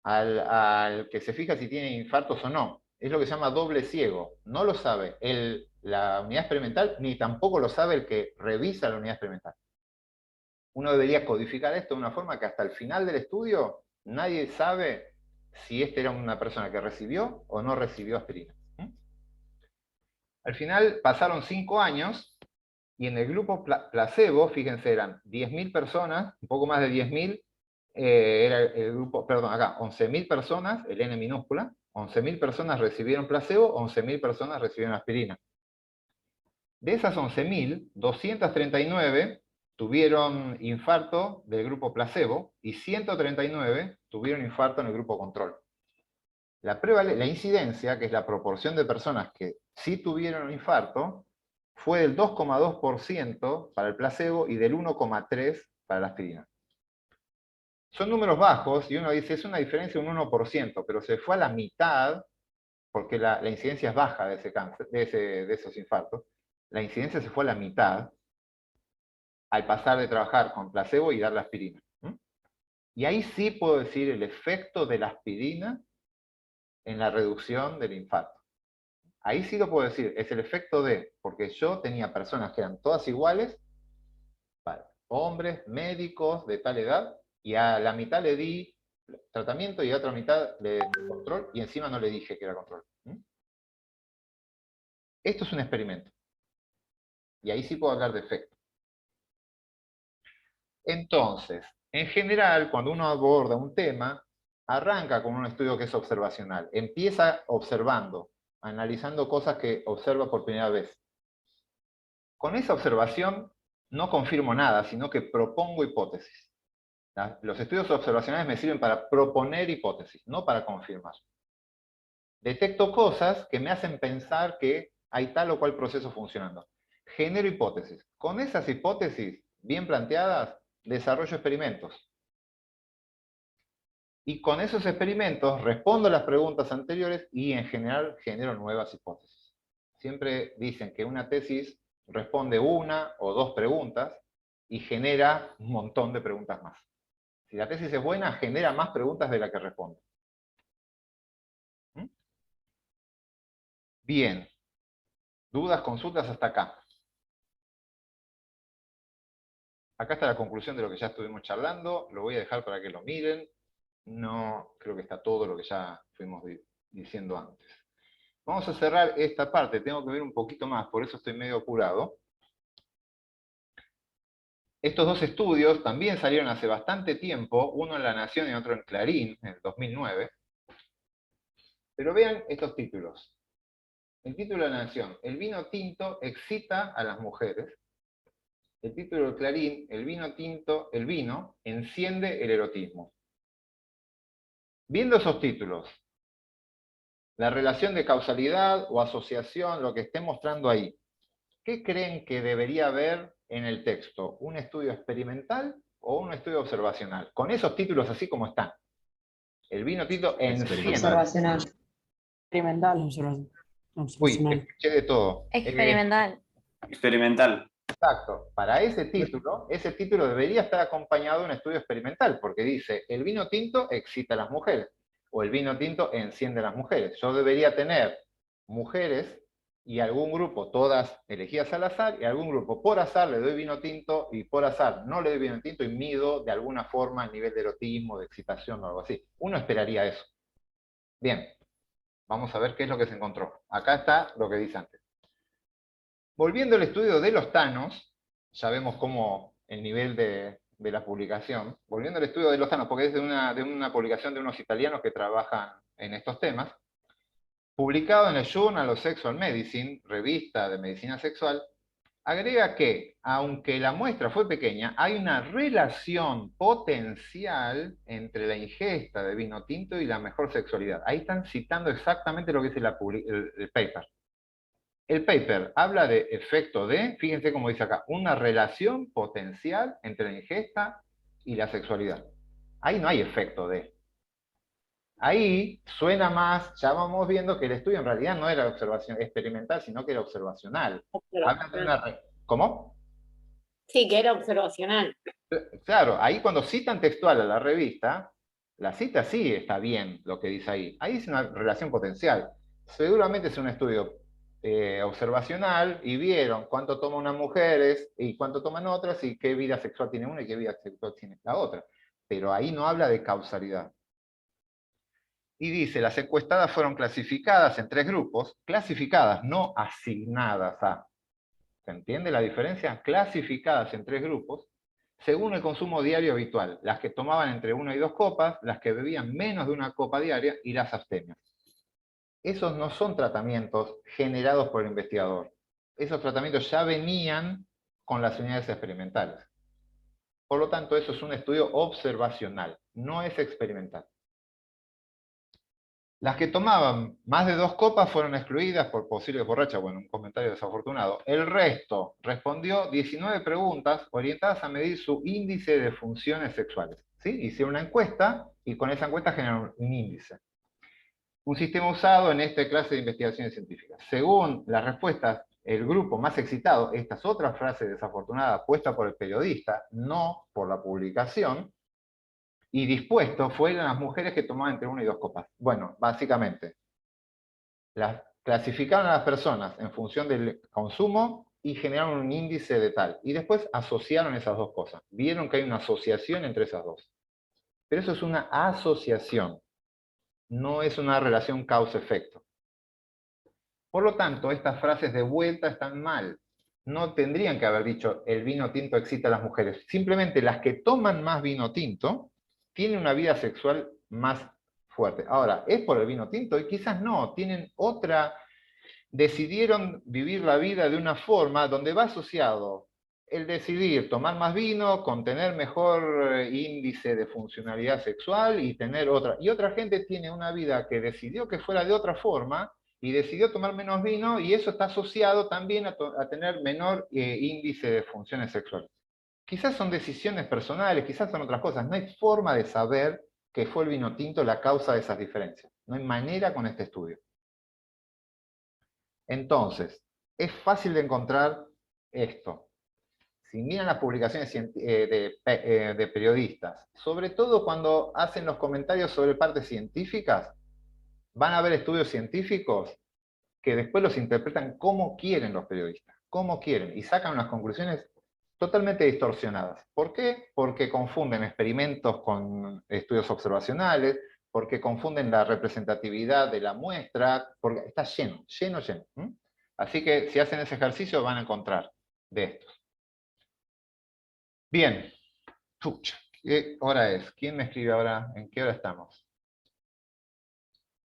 al que se fija si tiene infartos o no. Es lo que se llama doble ciego. No lo sabe la unidad experimental, ni tampoco lo sabe el que revisa la unidad experimental. Uno debería codificar esto de una forma que hasta el final del estudio nadie sabe si este era una persona que recibió o no recibió aspirina. Al final pasaron 5 años y en el grupo placebo, fíjense, eran 10.000 personas, un poco más de 10.000, era el grupo, perdón, acá, 11.000 personas, el N minúscula, 11.000 personas recibieron placebo, 11.000 personas recibieron aspirina. De esas 11.000, 239 tuvieron infarto del grupo placebo y 139 tuvieron infarto en el grupo control. La incidencia, que es la proporción de personas que sí tuvieron infarto, fue del 2,2% para el placebo y del 1,3% para la aspirina. Son números bajos y uno dice, es una diferencia de un 1%, pero se fue a la mitad, porque la incidencia es baja de ese cáncer, de esos infartos. La incidencia se fue a la mitad al pasar de trabajar con placebo y dar la aspirina. Y ahí sí puedo decir el efecto de la aspirina en la reducción del infarto. Ahí sí lo puedo decir, es el efecto de, porque yo tenía personas que eran todas iguales, hombres, médicos de tal edad, y a la mitad le di tratamiento y a otra mitad le di control, y encima no le dije que era control. Esto es un experimento. Y ahí sí puedo hablar de efecto. Entonces, en general, cuando uno aborda un tema, arranca con un estudio que es observacional. Empieza observando, analizando cosas que observa por primera vez. Con esa observación no confirmo nada, sino que propongo hipótesis. Los estudios observacionales me sirven para proponer hipótesis, no para confirmar. Detecto cosas que me hacen pensar que hay tal o cual proceso funcionando. Genero hipótesis. Con esas hipótesis bien planteadas, desarrollo experimentos. Y con esos experimentos respondo a las preguntas anteriores y en general genero nuevas hipótesis. Siempre dicen que una tesis responde una o dos preguntas y genera un montón de preguntas más. Si la tesis es buena, genera más preguntas de las que responde. Bien. ¿Dudas, consultas hasta acá? Acá está la conclusión de lo que ya estuvimos charlando. Lo voy a dejar para que lo miren. No, creo que está todo lo que ya fuimos diciendo antes. Vamos a cerrar esta parte. Tengo que ver un poquito más, por eso estoy medio apurado. Estos dos estudios también salieron hace bastante tiempo, uno en La Nación y otro en Clarín, en el 2009. Pero vean estos títulos. El título de La Nación: el vino tinto excita a las mujeres. El título de Clarín: el vino tinto, el vino enciende el erotismo. Viendo esos títulos, la relación de causalidad o asociación, lo que esté mostrando ahí, ¿qué creen que debería haber en el texto? ¿Un estudio experimental o un estudio observacional? Con esos títulos así como están. El vino tinto enciende. Observacional. Experimental. Uy, escuché de todo. Experimental. Experimental. Exacto. Para ese título debería estar acompañado de un estudio experimental, porque dice, el vino tinto excita a las mujeres, o el vino tinto enciende a las mujeres. Yo debería tener mujeres y algún grupo todas elegidas al azar, y algún grupo por azar le doy vino tinto, y por azar no le doy vino tinto, y mido de alguna forma el nivel de erotismo, de excitación o algo así. Uno esperaría eso. Bien, vamos a ver qué es lo que se encontró. Acá está lo que dice antes. Volviendo al estudio de los Thanos, ya vemos cómo el nivel de la publicación, volviendo al estudio de los Thanos, porque es de una publicación de unos italianos que trabajan en estos temas, publicado en el Journal of Sexual Medicine, revista de medicina sexual, agrega que, aunque la muestra fue pequeña, hay una relación potencial entre la ingesta de vino tinto y la mejor sexualidad. Ahí están citando exactamente lo que dice el paper. El paper habla de efecto de, fíjense cómo dice acá, una relación potencial entre la ingesta y la sexualidad. Ahí no hay efecto de. Ahí suena más, ya vamos viendo que el estudio en realidad no era observación experimental, sino que era observacional. Hablan de una ¿Cómo? Sí, que era observacional. Claro, ahí cuando citan textual a la revista, la cita sí está bien lo que dice ahí. Ahí es una relación potencial. Seguramente es un estudio observacional y vieron cuánto toman unas mujeres y cuánto toman otras y qué vida sexual tiene una y qué vida sexual tiene la otra. Pero ahí no habla de causalidad. Y dice, las encuestadas fueron clasificadas en 3 grupos, clasificadas, no asignadas a. ¿Se entiende la diferencia? Clasificadas en 3 grupos, según el consumo diario habitual. Las que tomaban entre 1 y 2 copas, las que bebían menos de 1 copa diaria y las abstemias. Esos no son tratamientos generados por el investigador. Esos tratamientos ya venían con las unidades experimentales. Por lo tanto, eso es un estudio observacional, no es experimental. Las que tomaban más de 2 copas fueron excluidas por posibles borrachas, bueno, un comentario desafortunado. El resto respondió 19 preguntas orientadas a medir su índice de funciones sexuales. ¿Sí? Hicieron una encuesta y con esa encuesta generaron un índice. Un sistema usado en esta clase de investigaciones científicas. Según las respuestas, el grupo más excitado, esta es otra frase desafortunada puesta por el periodista, no por la publicación, y dispuesto fueron las mujeres que tomaban entre 1 y 2 copas. Bueno, básicamente, las clasificaron a las personas en función del consumo y generaron un índice de tal. Y después asociaron esas dos cosas. Vieron que hay una asociación entre esas dos. Pero eso es una asociación. No es una relación causa-efecto. Por lo tanto, estas frases de vuelta están mal. No tendrían que haber dicho el vino tinto excita a las mujeres. Simplemente las que toman más vino tinto tienen una vida sexual más fuerte. Ahora, ¿es por el vino tinto? Y quizás no, tienen otra... Decidieron vivir la vida de una forma donde va asociado el decidir tomar más vino con tener mejor índice de funcionalidad sexual y tener otra. Y otra gente tiene una vida que decidió que fuera de otra forma y decidió tomar menos vino y eso está asociado también a tener menor índice de funciones sexuales. Quizás son decisiones personales, quizás son otras cosas. No hay forma de saber que fue el vino tinto la causa de esas diferencias. No hay manera con este estudio. Entonces, es fácil de encontrar esto. Si miran las publicaciones de periodistas, sobre todo cuando hacen los comentarios sobre partes científicas, van a ver estudios científicos que después los interpretan como quieren los periodistas, como quieren, y sacan unas conclusiones totalmente distorsionadas. ¿Por qué? Porque confunden experimentos con estudios observacionales, porque confunden la representatividad de la muestra, porque está lleno. Así que si hacen ese ejercicio van a encontrar de estos. Bien. ¿Qué hora es? ¿Quién me escribe ahora? ¿En qué hora estamos?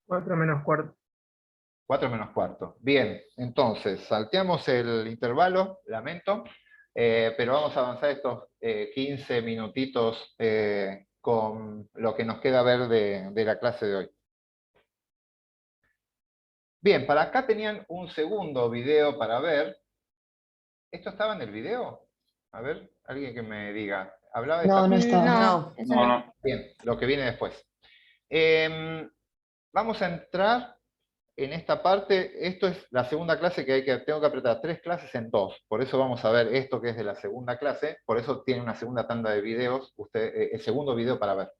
4 menos cuarto. 4 menos cuarto. Bien, entonces, salteamos el intervalo, lamento, pero vamos a avanzar estos 15 minutitos con lo que nos queda ver de la clase de hoy. Bien, para acá tenían un segundo video para ver. ¿Esto estaba en el video? A ver, alguien que me diga. ¿Hablaba de No, no esta- estaba. No. Bien, lo que viene después. Vamos a entrar en esta parte. Esto es la segunda clase tengo que apretar 3 clases en 2. Por eso vamos a ver esto que es de la segunda clase. Por eso tiene una segunda tanda de videos, el segundo video para ver.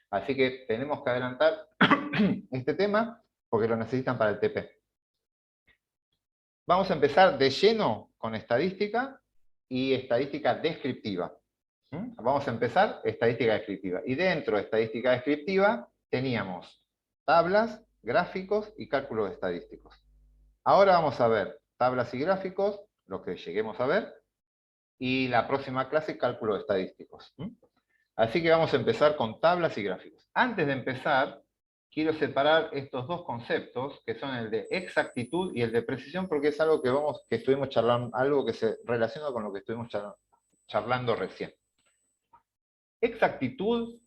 Así que tenemos que adelantar este tema porque lo necesitan para el TP. Vamos a empezar de lleno con estadística y estadística descriptiva. Vamos a empezar estadística descriptiva. Y dentro de estadística descriptiva teníamos tablas, gráficos y cálculos estadísticos. Ahora vamos a ver tablas y gráficos, lo que lleguemos a ver, y la próxima clase cálculos estadísticos. Así que vamos a empezar con tablas y gráficos. Antes de empezar, quiero separar estos dos conceptos, que son el de exactitud y el de precisión, porque es algo que estuvimos charlando, algo que se relaciona con lo que estuvimos charlando recién. Exactitud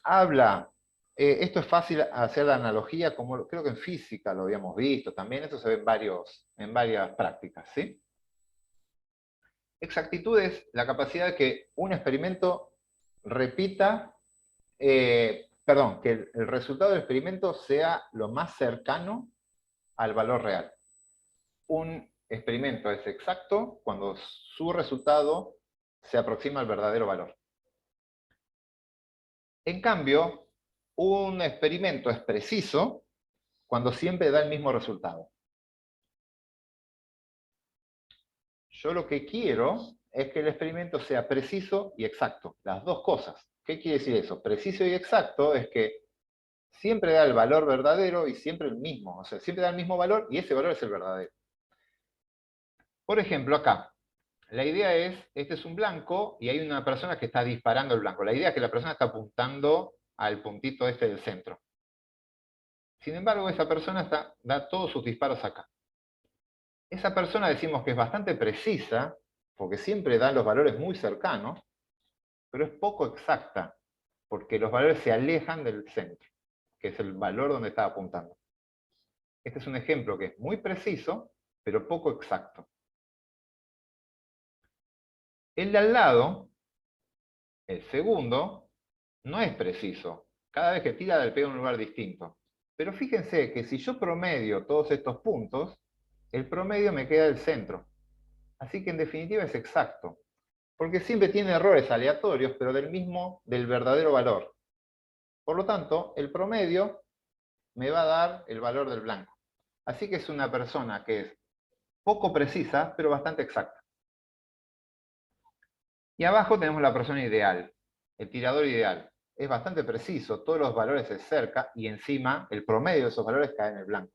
habla, esto es fácil hacer la analogía, como creo que en física lo habíamos visto también, esto se ve en varias prácticas, ¿sí? Exactitud es la capacidad de que un experimento repita, que el resultado del experimento sea lo más cercano al valor real. Un experimento es exacto cuando su resultado se aproxima al verdadero valor. En cambio, un experimento es preciso cuando siempre da el mismo resultado. Yo lo que quiero es que el experimento sea preciso y exacto, las dos cosas. ¿Qué quiere decir eso? Preciso y exacto es que siempre da el valor verdadero y siempre el mismo. O sea, siempre da el mismo valor y ese valor es el verdadero. Por ejemplo, acá, la idea es, este es un blanco y hay una persona que está disparando el blanco. La idea es que la persona está apuntando al puntito este del centro. Sin embargo, esa persona da todos sus disparos acá. Esa persona decimos que es bastante precisa, porque siempre da los valores muy cercanos, pero es poco exacta, porque los valores se alejan del centro, que es el valor donde está apuntando. Este es un ejemplo que es muy preciso, pero poco exacto. El de al lado, el segundo, no es preciso. Cada vez que tira le pega en un lugar distinto. Pero fíjense que si yo promedio todos estos puntos, el promedio me queda del centro. Así que en definitiva es exacto. Porque siempre tiene errores aleatorios, pero del verdadero valor. Por lo tanto, el promedio me va a dar el valor del blanco. Así que es una persona que es poco precisa, pero bastante exacta. Y abajo tenemos la persona ideal, el tirador ideal. Es bastante preciso, todos los valores se cerca y encima el promedio de esos valores cae en el blanco.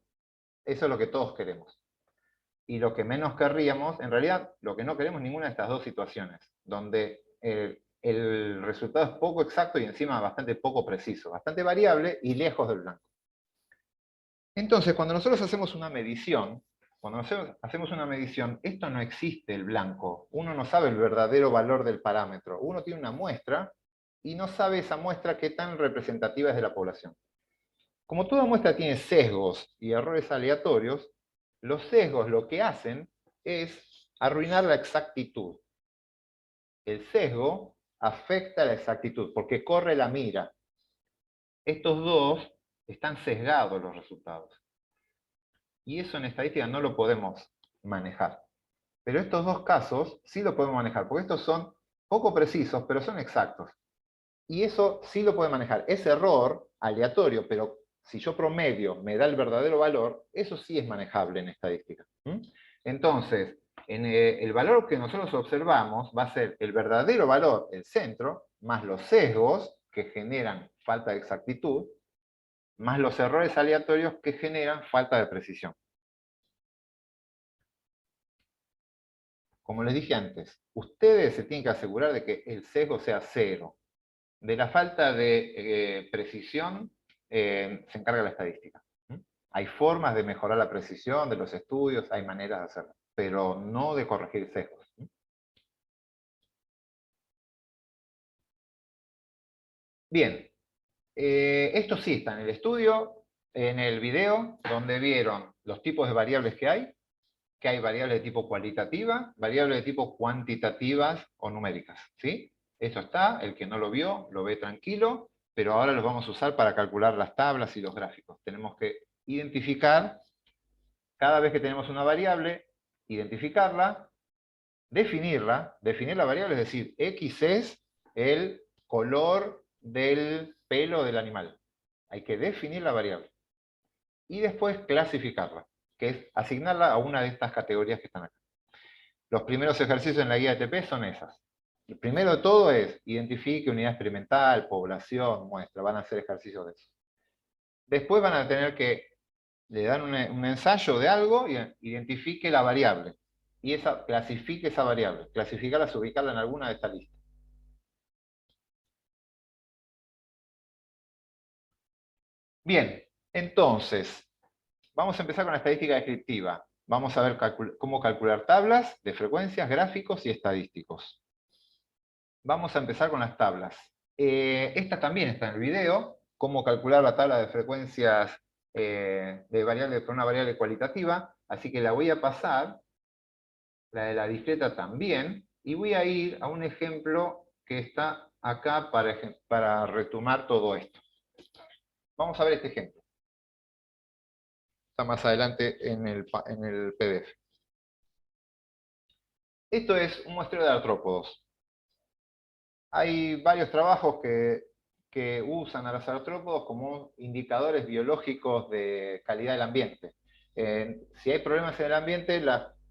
Eso es lo que todos queremos. Y lo que menos querríamos, en realidad, lo que no queremos es ninguna de estas dos situaciones, donde el resultado es poco exacto y encima bastante poco preciso, bastante variable y lejos del blanco. Entonces, cuando nosotros hacemos una medición, esto no existe el blanco. Uno no sabe el verdadero valor del parámetro. Uno tiene una muestra y no sabe esa muestra qué tan representativa es de la población. Como toda muestra tiene sesgos y errores aleatorios, los sesgos lo que hacen es arruinar la exactitud. El sesgo afecta la exactitud porque corre la mira. Estos dos están sesgados los resultados. Y eso en estadística no lo podemos manejar. Pero estos dos casos sí lo podemos manejar, porque estos son poco precisos, pero son exactos. Y eso sí lo puede manejar. Ese error aleatorio, pero si yo promedio me da el verdadero valor, eso sí es manejable en estadística. Entonces, el valor que nosotros observamos va a ser el verdadero valor, el centro, más los sesgos que generan falta de exactitud, más los errores aleatorios que generan falta de precisión. Como les dije antes, ustedes se tienen que asegurar de que el sesgo sea cero. De la falta de precisión se encarga la estadística. Hay formas de mejorar la precisión de los estudios, hay maneras de hacerlo, pero no de corregir sesgos. Bien, esto sí está en el estudio, en el video, donde vieron los tipos de variables que hay variables de tipo cualitativa, variables de tipo cuantitativas o numéricas, ¿sí? Eso está, el que no lo vio, lo ve tranquilo, pero ahora los vamos a usar para calcular las tablas y los gráficos. Tenemos que identificar, cada vez que tenemos una variable, identificarla, definir la variable, es decir, X es el color del pelo del animal. Hay que definir la variable. Y después clasificarla, que es asignarla a una de estas categorías que están acá. Los primeros ejercicios en la guía de TP son esas. El primero de todo es identifique unidad experimental, población, muestra, van a hacer ejercicios de eso. Después van a tener que le dan un ensayo de algo y identifique la variable. Y clasifique esa variable. Clasificarla, ubicarla en alguna de estas listas. Bien, entonces, vamos a empezar con la estadística descriptiva. Vamos a ver cómo calcular tablas de frecuencias, gráficos y estadísticos. Vamos a empezar con las tablas. Esta también está en el video, cómo calcular la tabla de frecuencias por una variable cualitativa, así que la voy a pasar, la de la discreta también, y voy a ir a un ejemplo que está acá para retomar todo esto. Vamos a ver este ejemplo. Está más adelante en el PDF. Esto es un muestreo de artrópodos. Hay varios trabajos que usan a los artrópodos como indicadores biológicos de calidad del ambiente. Si hay problemas en el ambiente,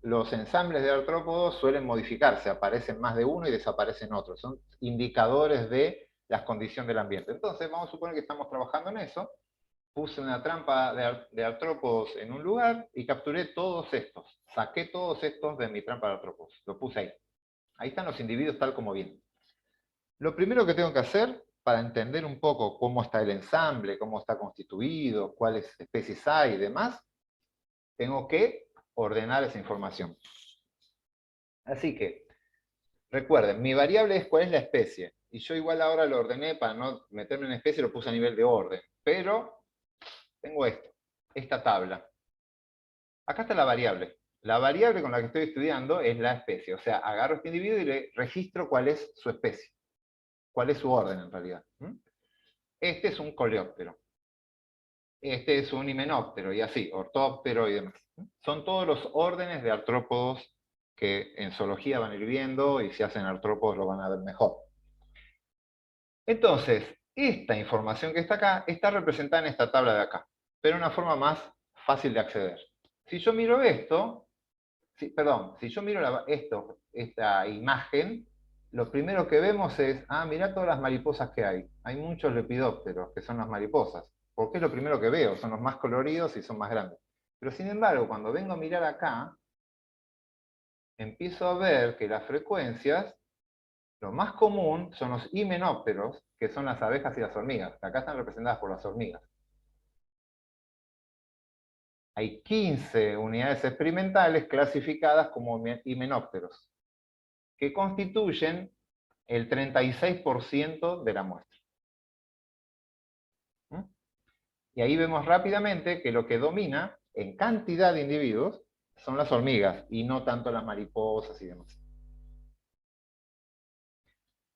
los ensambles de artrópodos suelen modificarse, aparecen más de uno y desaparecen otros. Son indicadores de las condiciones del ambiente. Entonces, vamos a suponer que estamos trabajando en eso. Puse una trampa de artrópodos en un lugar y capturé todos estos. Saqué todos estos de mi trampa de artrópodos. Lo puse ahí. Ahí están los individuos tal como vienen. Lo primero que tengo que hacer, para entender un poco cómo está el ensamble, cómo está constituido, cuáles especies hay y demás, tengo que ordenar esa información. Así que, recuerden, mi variable es cuál es la especie. Y yo igual ahora lo ordené para no meterme en especie, lo puse a nivel de orden. Pero tengo esta tabla. Acá está la variable. La variable con la que estoy estudiando es la especie. O sea, agarro este individuo y le registro cuál es su especie. Cuál es su orden en realidad. Este es un coleóptero. Este es un himenóptero y así, ortóptero y demás. Son todos los órdenes de artrópodos que en zoología van a ir viendo y si hacen artrópodos lo van a ver mejor. Entonces, esta información que está acá está representada en esta tabla de acá, pero de una forma más fácil de acceder. Si yo miro esto, si yo miro esta imagen, lo primero que vemos es, mirá todas las mariposas que hay. Hay muchos lepidópteros, que son las mariposas. Porque es lo primero que veo, son los más coloridos y son más grandes. Pero sin embargo, cuando vengo a mirar acá, empiezo a ver que las frecuencias, lo más común son los himenópteros, que son las abejas y las hormigas. Acá están representadas por las hormigas. Hay 15 unidades experimentales clasificadas como himenópteros, que constituyen el 36% de la muestra. Y ahí vemos rápidamente que lo que domina en cantidad de individuos son las hormigas, y no tanto las mariposas y demás.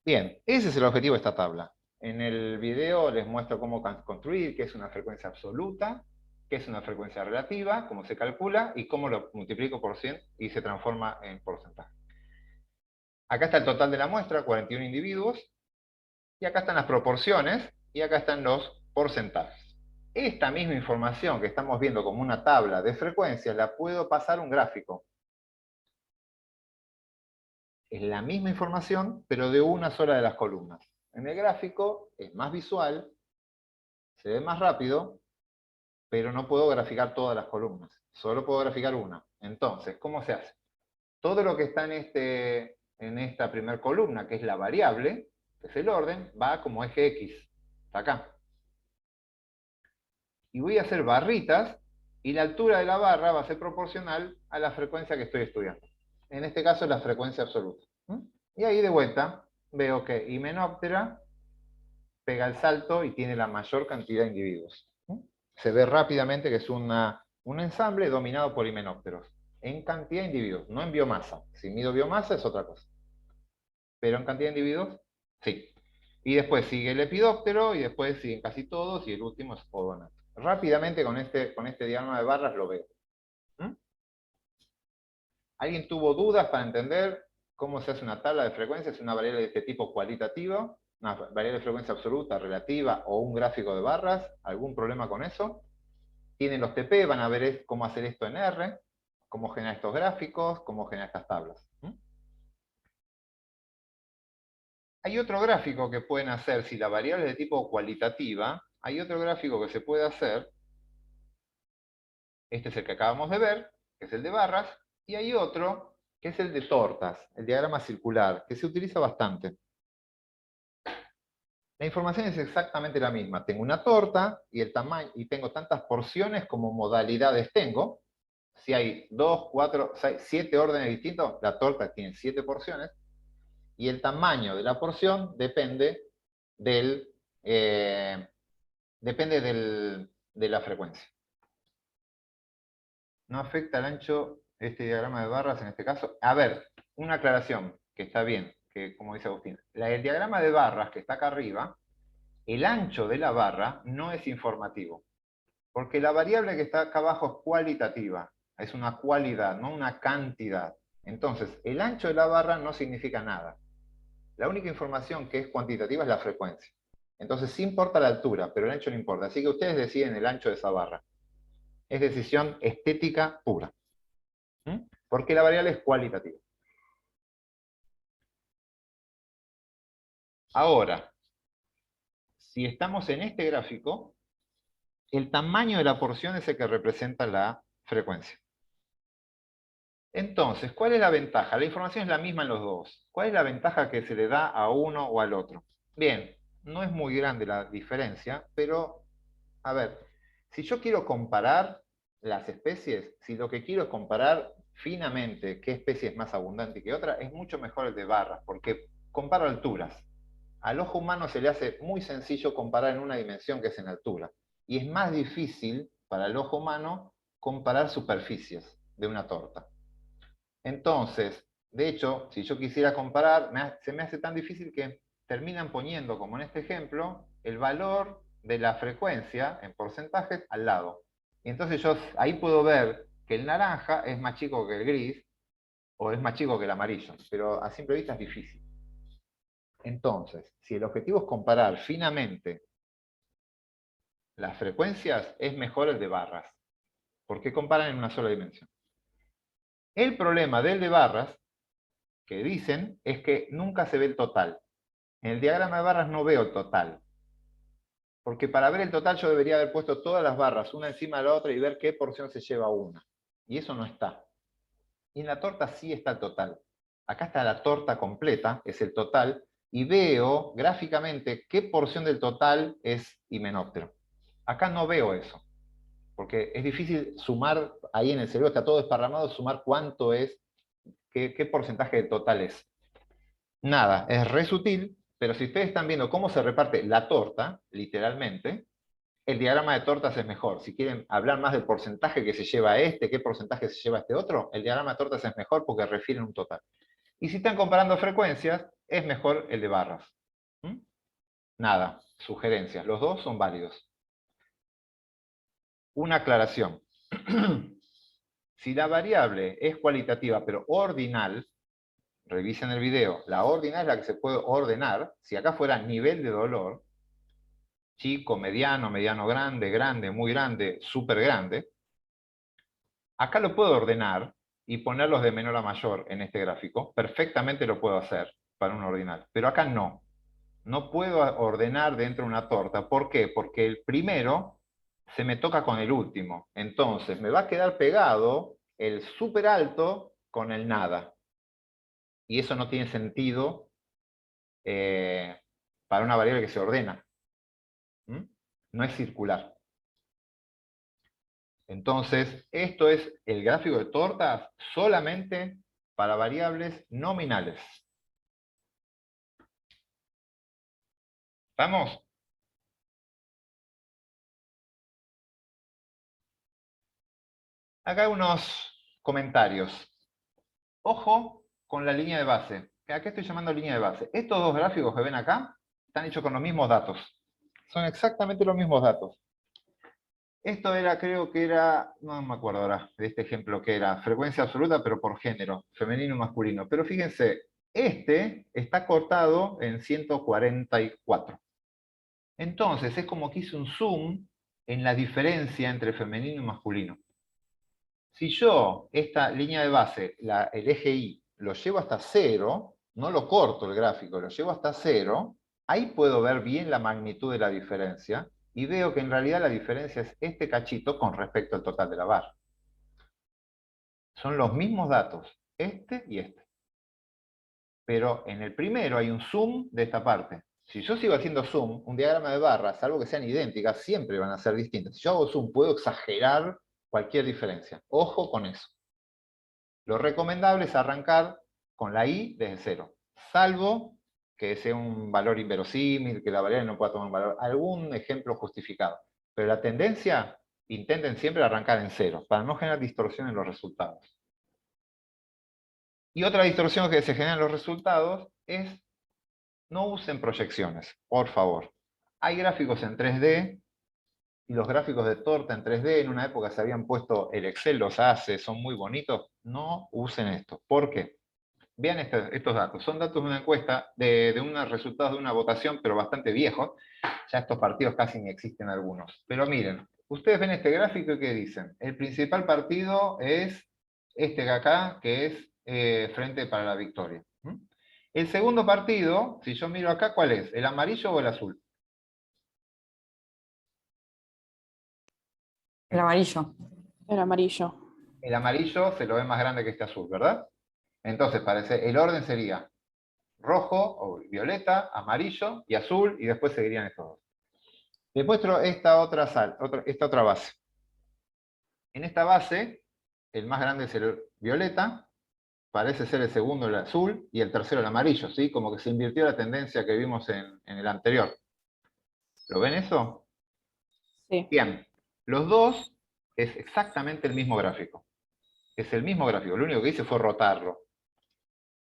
Bien, ese es el objetivo de esta tabla. En el video les muestro cómo construir, qué es una frecuencia absoluta, qué es una frecuencia relativa, cómo se calcula, y cómo lo multiplico por 100 y se transforma en porcentaje. Acá está el total de la muestra, 41 individuos, y acá están las proporciones, y acá están los porcentajes. Esta misma información que estamos viendo como una tabla de frecuencia, la puedo pasar a un gráfico. Es la misma información, pero de una sola de las columnas. En el gráfico es más visual, se ve más rápido, pero no puedo graficar todas las columnas. Solo puedo graficar una. Entonces, ¿cómo se hace? Todo lo que está en esta primera columna, que es la variable, que es el orden, va como eje X. Está acá. Y voy a hacer barritas, y la altura de la barra va a ser proporcional a la frecuencia que estoy estudiando. En este caso es la frecuencia absoluta. Y ahí de vuelta veo que Hymenoptera pega el salto y tiene la mayor cantidad de individuos. Se ve rápidamente que es un ensamble dominado por himenópteros. En cantidad de individuos, no en biomasa. Si mido biomasa es otra cosa. Pero en cantidad de individuos, sí. Y después sigue el lepidóptero, y después siguen casi todos, y el último es Odonato. Rápidamente con este diagrama de barras lo veo. ¿Alguien tuvo dudas para entender cómo se hace una tabla de frecuencias? Una variable de este tipo cualitativa, una variable de frecuencia absoluta, relativa, o un gráfico de barras. ¿Algún problema con eso? tienen los TP, van a ver cómo hacer esto en R, cómo generar estos gráficos, cómo generar estas tablas. Hay otro gráfico que pueden hacer, si la variable es de tipo cualitativa, hay otro gráfico que se puede hacer, este es el que acabamos de ver, que es el de barras, y hay otro que es el de tortas, el diagrama circular, que se utiliza bastante. La información es exactamente la misma. Tengo una torta y el tamaño, y tengo tantas porciones como modalidades tengo. Si hay 2, 4, 6, 7 órdenes distintos, la torta tiene 7 porciones. Y el tamaño de la porción depende de la frecuencia. No afecta el ancho este diagrama de barras en este caso. A ver, una aclaración, que está bien, que como dice Agustín. El diagrama de barras que está acá arriba, el ancho de la barra no es informativo. Porque la variable que está acá abajo es cualitativa. Es una cualidad, no una cantidad. Entonces, el ancho de la barra no significa nada. La única información que es cuantitativa es la frecuencia. Entonces sí importa la altura, pero el ancho no importa. Así que ustedes deciden el ancho de esa barra. Es decisión estética pura. Porque la variable es cualitativa. Ahora, si estamos en este gráfico, el tamaño de la porción es el que representa la frecuencia. Entonces, ¿cuál es la ventaja? La información es la misma en los dos. ¿Cuál es la ventaja que se le da a uno o al otro? Bien, no es muy grande la diferencia, pero, a ver, si yo quiero comparar las especies, si lo que quiero es comparar finamente qué especie es más abundante que otra, es mucho mejor el de barras, porque comparo alturas. Al ojo humano se le hace muy sencillo comparar en una dimensión que es en altura. Y es más difícil para el ojo humano comparar superficies de una torta. Entonces, de hecho, si yo quisiera comparar, se me hace tan difícil que terminan poniendo, como en este ejemplo, el valor de la frecuencia en porcentajes al lado. Y entonces yo ahí puedo ver que el naranja es más chico que el gris, o es más chico que el amarillo, pero a simple vista es difícil. Entonces, si el objetivo es comparar finamente las frecuencias, es mejor el de barras, porque comparan en una sola dimensión. El problema del de barras, que dicen, es que nunca se ve el total. En el diagrama de barras no veo el total. Porque para ver el total yo debería haber puesto todas las barras una encima de la otra y ver qué porción se lleva una. Y eso no está. Y en la torta sí está el total. Acá está la torta completa, es el total, y veo gráficamente qué porción del total es himenóptero. Acá no veo eso. Porque es difícil sumar, ahí en el cerebro está todo desparramado, sumar cuánto es, qué porcentaje del total es. Nada, es re sutil, pero si ustedes están viendo cómo se reparte la torta, literalmente, el diagrama de tortas es mejor. Si quieren hablar más del porcentaje que se lleva este, qué porcentaje se lleva este otro, el diagrama de tortas es mejor porque refieren un total. Y si están comparando frecuencias, es mejor el de barras. Nada, sugerencias, los dos son válidos. Una aclaración. Si la variable es cualitativa pero ordinal, revisen el video, la ordinal es la que se puede ordenar. Si acá fuera nivel de dolor, chico, mediano, mediano grande, grande, muy grande, súper grande, acá lo puedo ordenar y ponerlos de menor a mayor en este gráfico. Perfectamente lo puedo hacer para un ordinal, pero acá no. No puedo ordenar dentro de una torta. ¿Por qué? Porque el primero se me toca con el último. Entonces me va a quedar pegado el súper alto con el nada. Y eso no tiene sentido para una variable que se ordena. No es circular. Entonces, esto es el gráfico de tortas solamente para variables nominales. ¿Estamos? Acá hay unos comentarios. Ojo con la línea de base. Acá estoy llamando línea de base. Estos dos gráficos que ven acá están hechos con los mismos datos. Son exactamente los mismos datos. Esto era, creo que era, no me acuerdo ahora de este ejemplo que era, frecuencia absoluta pero por género, femenino y masculino. Pero fíjense, este está cortado en 144. Entonces es como que hice un zoom en la diferencia entre femenino y masculino. Si yo esta línea de base, el eje Y, lo llevo hasta 0, no lo corto el gráfico, lo llevo hasta 0, ahí puedo ver bien la magnitud de la diferencia y veo que en realidad la diferencia es este cachito con respecto al total de la barra. Son los mismos datos, este y este. Pero en el primero hay un zoom de esta parte. Si yo sigo haciendo zoom, un diagrama de barras, salvo que sean idénticas, siempre van a ser distintas. Si yo hago zoom, puedo exagerar cualquier diferencia. Ojo con eso. Lo recomendable es arrancar con la Y desde 0. Salvo que sea un valor inverosímil, que la variable no pueda tomar un valor. Algún ejemplo justificado. Pero la tendencia, intenten siempre arrancar en 0, para no generar distorsión en los resultados. Y otra distorsión que se genera en los resultados es no usen proyecciones, por favor. Hay gráficos en 3D, y los gráficos de torta en 3D, en una época se habían puesto, el Excel los hace, son muy bonitos. No usen esto. ¿Por qué? Vean estos datos. Son datos de una encuesta, de unos resultados de una votación, pero bastante viejos. Ya estos partidos casi ni existen algunos. Pero miren, ustedes ven este gráfico y ¿qué dicen? El principal partido es este de acá, que es Frente para la Victoria. El segundo partido, si yo miro acá, ¿cuál es? ¿El amarillo o el azul? El amarillo. El amarillo. El amarillo se lo ve más grande que este azul, ¿verdad? Entonces, parece, el orden sería rojo o violeta, amarillo y azul, y después seguirían estos dos. Les muestro esta otra base. En esta base, el más grande es el violeta, parece ser el segundo el azul, y el tercero el amarillo, ¿sí? Como que se invirtió la tendencia que vimos en el anterior. ¿Lo ven eso? Sí. Bien. Los dos es exactamente el mismo gráfico. Es el mismo gráfico, lo único que hice fue rotarlo.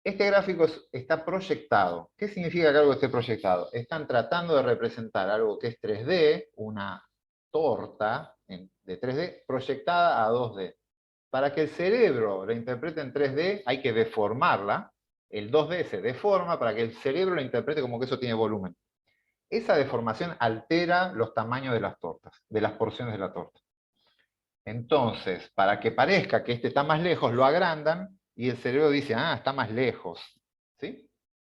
Este gráfico está proyectado. ¿Qué significa que algo esté proyectado? Están tratando de representar algo que es 3D, una torta de 3D, proyectada a 2D. Para que el cerebro la interprete en 3D, hay que deformarla. El 2D se deforma para que el cerebro la interprete como que eso tiene volumen. Esa deformación altera los tamaños de las tortas, de las porciones de la torta. Entonces, para que parezca que este está más lejos, lo agrandan y el cerebro dice, ah, está más lejos. ¿Sí?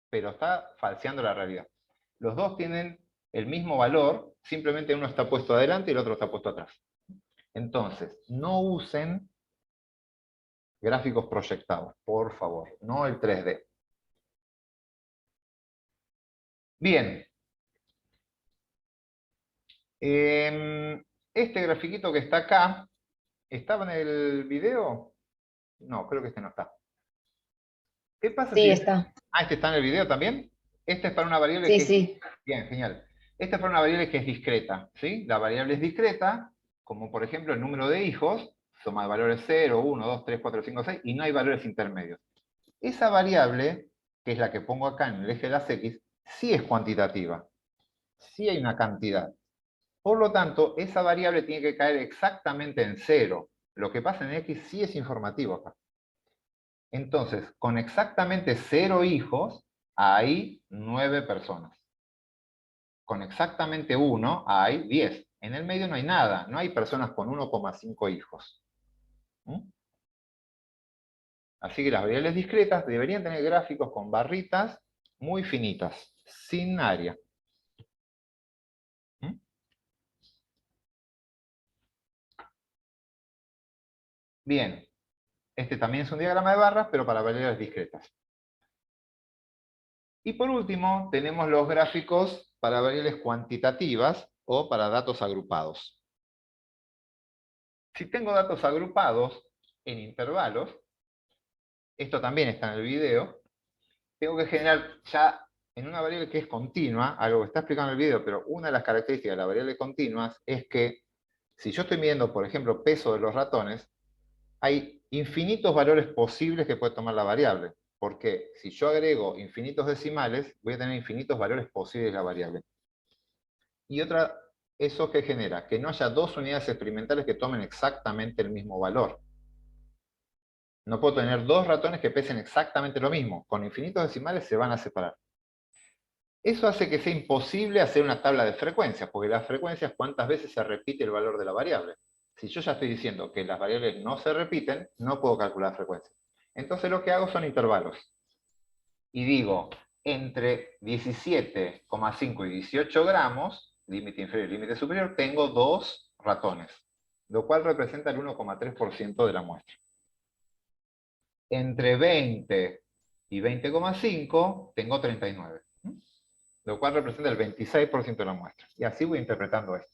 Pero está falseando la realidad. Los dos tienen el mismo valor, simplemente uno está puesto adelante y el otro está puesto atrás. Entonces, no usen gráficos proyectados, por favor, no el 3D. Bien. Este grafiquito que está acá, ¿estaba en el video? No, creo que este no está. ¿Qué pasa Sí, si... está. Ah, ¿este está en el video también? Este es para una variable Sí, que sí. Bien, genial. Esta es para una variable que es discreta, ¿sí? La variable es discreta, como por ejemplo el número de hijos, suma de valores 0, 1, 2, 3, 4, 5, 6, y no hay valores intermedios. Esa variable, que es la que pongo acá en el eje de las X, sí es cuantitativa. Sí hay una cantidad. Por lo tanto, esa variable tiene que caer exactamente en 0. Lo que pasa en X sí es informativo acá. Entonces, con exactamente 0 hijos, hay 9 personas. Con exactamente 1 hay 10. En el medio no hay nada, no hay personas con 1,5 hijos. Así que las variables discretas deberían tener gráficos con barritas muy finitas, sin área. Bien, este también es un diagrama de barras, pero para variables discretas. Y por último, tenemos los gráficos para variables cuantitativas o para datos agrupados. Si tengo datos agrupados en intervalos, esto también está en el video, tengo que generar ya en una variable que es continua, algo que está explicando en el video, pero una de las características de las variables continuas es que si yo estoy midiendo, por ejemplo, peso de los ratones, hay infinitos valores posibles que puede tomar la variable. Porque si yo agrego infinitos decimales, voy a tener infinitos valores posibles de la variable. Y otra, ¿eso qué genera? Que no haya dos unidades experimentales que tomen exactamente el mismo valor. No puedo tener dos ratones que pesen exactamente lo mismo. Con infinitos decimales se van a separar. Eso hace que sea imposible hacer una tabla de frecuencias, porque las frecuencias, ¿cuántas veces se repite el valor de la variable? Si yo ya estoy diciendo que las variables no se repiten, no puedo calcular frecuencias. Entonces lo que hago son intervalos. Y digo, entre 17,5 y 18 gramos, límite inferior y límite superior, tengo 2 ratones, lo cual representa el 1,3% de la muestra. Entre 20 y 20,5 tengo 39, lo cual representa el 26% de la muestra. Y así voy interpretando esto.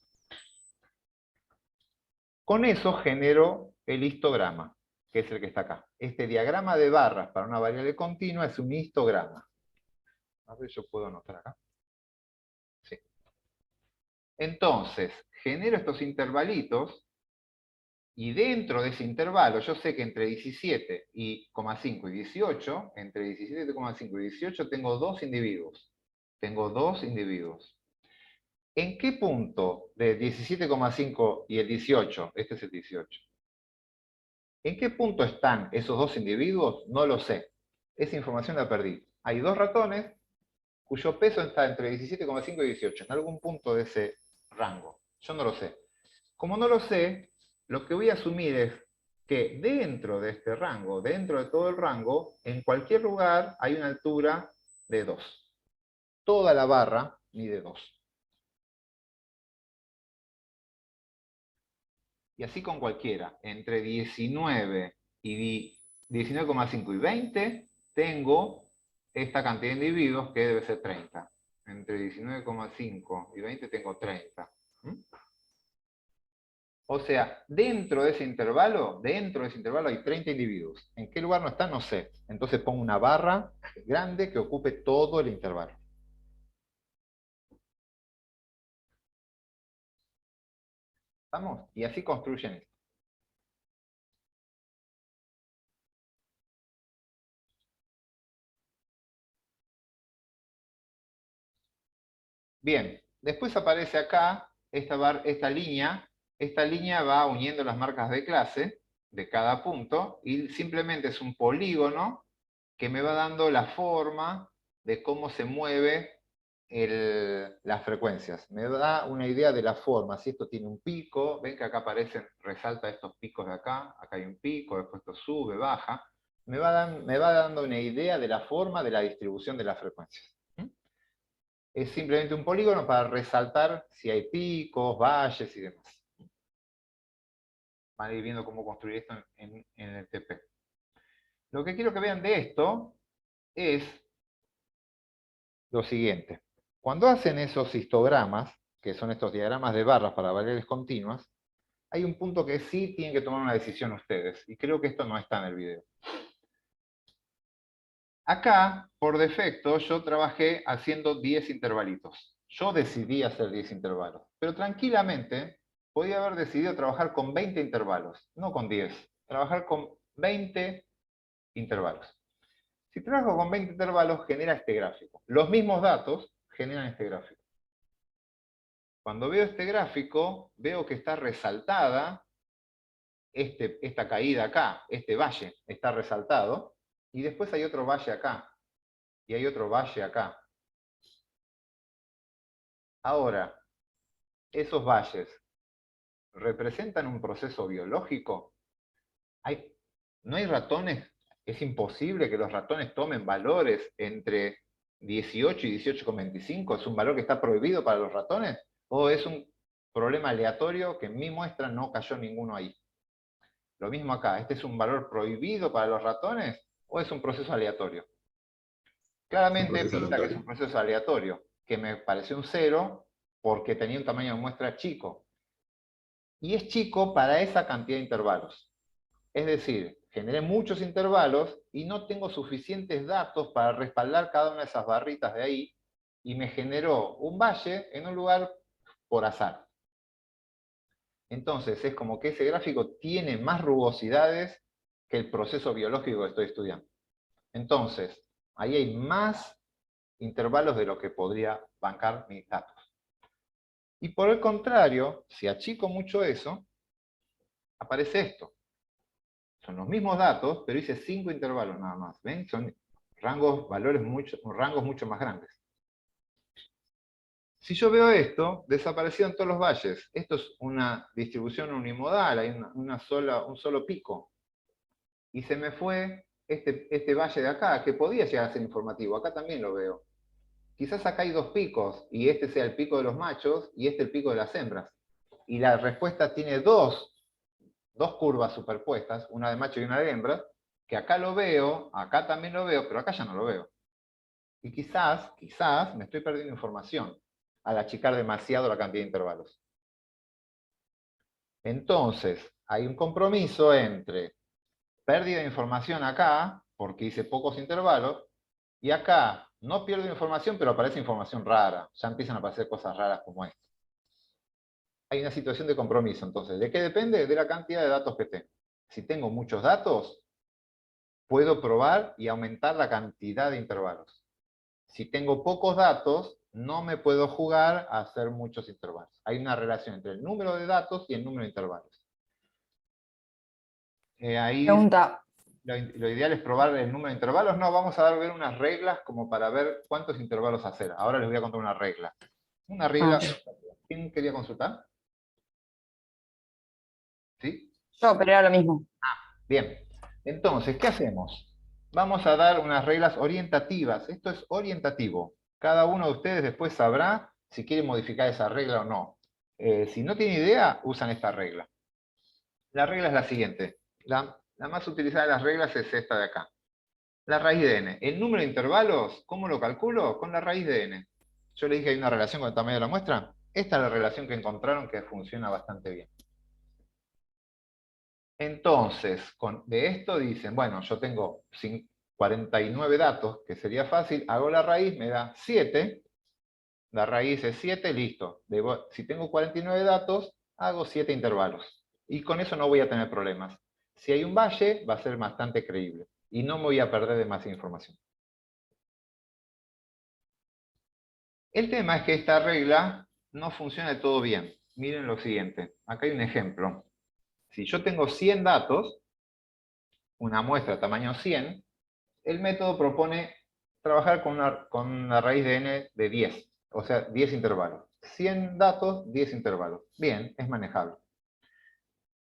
Con eso genero el histograma, que es el que está acá. Este diagrama de barras para una variable continua es un histograma. A ver, yo puedo anotar acá. Sí. Entonces, genero estos intervalitos, y dentro de ese intervalo, yo sé que entre 17,5 y 18, entre 17,5 y 18 tengo 2 individuos. Tengo 2 individuos. ¿En qué punto de 17,5 y el 18? Este es el 18. ¿En qué punto están esos 2 individuos? No lo sé. Esa información la perdí. Hay 2 ratones cuyo peso está entre 17,5 y 18, en algún punto de ese rango. Yo no lo sé. Como no lo sé, lo que voy a asumir es que dentro de este rango, dentro de todo el rango, en cualquier lugar hay una altura de 2. Toda la barra mide 2. Y así con cualquiera. Entre 19 y 19,5 y 20 tengo esta cantidad de individuos que debe ser 30. Entre 19,5 y 20 tengo 30. O sea, dentro de ese intervalo hay 30 individuos. ¿En qué lugar no están? No sé. Entonces pongo una barra grande que ocupe todo el intervalo. ¿Estamos? Y así construyen esto. Bien, después aparece acá esta línea. Esta línea va uniendo las marcas de clase de cada punto y simplemente es un polígono que me va dando la forma de cómo se mueve las frecuencias. Me da una idea de la forma. Si esto tiene un pico, ven que acá aparecen, resalta estos picos de acá hay un pico, después esto sube, baja. Me va dando una idea de la forma de la distribución de las frecuencias. Es simplemente un polígono para resaltar si hay picos, valles y demás. Van a ir viendo cómo construir esto en el TP. Lo que quiero que vean de esto es lo siguiente. Cuando hacen esos histogramas, que son estos diagramas de barras para variables continuas, hay un punto que sí tienen que tomar una decisión ustedes, y creo que esto no está en el video. Acá, por defecto, yo trabajé haciendo 10 intervalitos. Yo decidí hacer 10 intervalos, pero tranquilamente podía haber decidido trabajar con 20 intervalos, no con 10. Trabajar con 20 intervalos. Si trabajo con 20 intervalos, genera este gráfico. Los mismos datos generan este gráfico. Cuando veo este gráfico, veo que está resaltada esta caída acá, este valle está resaltado, y después hay otro valle acá, y hay otro valle acá. Ahora, esos valles representan un proceso biológico. ¿No hay ratones? Es imposible que los ratones tomen valores entre 18 y 18,25. ¿Es un valor que está prohibido para los ratones? ¿O es un problema aleatorio que en mi muestra no cayó ninguno ahí? Lo mismo acá, ¿este es un valor prohibido para los ratones o es un proceso aleatorio? Claramente pinta que es un proceso aleatorio, que me pareció un 0 porque tenía un tamaño de muestra chico. Y es chico para esa cantidad de intervalos. Es decir, generé muchos intervalos y no tengo suficientes datos para respaldar cada una de esas barritas de ahí, y me generó un valle en un lugar por azar. Entonces es como que ese gráfico tiene más rugosidades que el proceso biológico que estoy estudiando. Entonces, ahí hay más intervalos de lo que podría bancar mis datos. Y por el contrario, si achico mucho eso, aparece esto. Son los mismos datos, pero hice 5 intervalos nada más. ¿Ven? Son rangos mucho más grandes. Si yo veo esto, desaparecieron todos los valles. Esto es una distribución unimodal, hay un solo pico. Y se me fue este valle de acá, que podía llegar a ser informativo. Acá también lo veo. Quizás acá hay dos picos, y este sea el pico de los machos, y este el pico de las hembras. Y la respuesta tiene dos curvas superpuestas, una de macho y una de hembra, que acá lo veo, acá también lo veo, pero acá ya no lo veo. Y quizás me estoy perdiendo información al achicar demasiado la cantidad de intervalos. Entonces, hay un compromiso entre pérdida de información acá, porque hice pocos intervalos, y acá no pierdo información, pero aparece información rara. Ya empiezan a aparecer cosas raras como esta. Hay una situación de compromiso, entonces. ¿De qué depende? De la cantidad de datos que tengo. Si tengo muchos datos, puedo probar y aumentar la cantidad de intervalos. Si tengo pocos datos, no me puedo jugar a hacer muchos intervalos. Hay una relación entre el número de datos y el número de intervalos. Ahí Pregunta. lo ideal es probar el número de intervalos. No, vamos a ver unas reglas como para ver cuántos intervalos hacer. Ahora les voy a contar una regla. Una regla. ¿Quién quería consultar? ¿Sí? Yo, pero era lo mismo. Bien. Entonces, ¿qué hacemos? Vamos a dar unas reglas orientativas. Esto es orientativo. Cada uno de ustedes después sabrá si quiere modificar esa regla o no. Si no tiene idea, usan esta regla. La regla es la siguiente. La más utilizada de las reglas es esta de acá. La raíz de n. El número de intervalos, ¿cómo lo calculo? Con la raíz de n. Yo le dije que hay una relación con el tamaño de la muestra. Esta es la relación que encontraron que funciona bastante bien. Entonces, de esto dicen, bueno, yo tengo 49 datos, que sería fácil, hago la raíz, me da 7, la raíz es 7, listo. Si tengo 49 datos, hago 7 intervalos. Y con eso no voy a tener problemas. Si hay un valle, va a ser bastante creíble. Y no me voy a perder demasiada información. El tema es que esta regla no funciona de todo bien. Miren lo siguiente. Acá hay un ejemplo. Si yo tengo 100 datos, una muestra tamaño 100, el método propone trabajar con una raíz de n de 10, o sea, 10 intervalos. 100 datos, 10 intervalos. Bien, es manejable.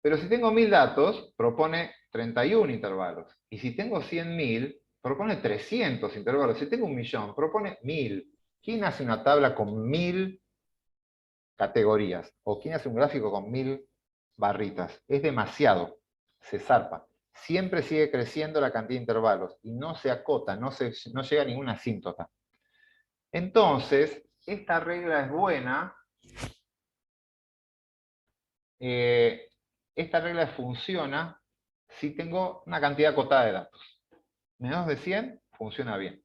Pero si tengo 1000 datos, propone 31 intervalos. Y si tengo 100.000, propone 300 intervalos. Si tengo 1.000.000, propone 1000. ¿Quién hace una tabla con 1000 categorías? ¿O quién hace un gráfico con 1000 barritas? Es demasiado. Se zarpa. Siempre sigue creciendo la cantidad de intervalos y no se acota, no llega a ninguna asíntota. Entonces, esta regla es buena. Esta regla funciona si tengo una cantidad acotada de datos. Menos de 100 funciona bien.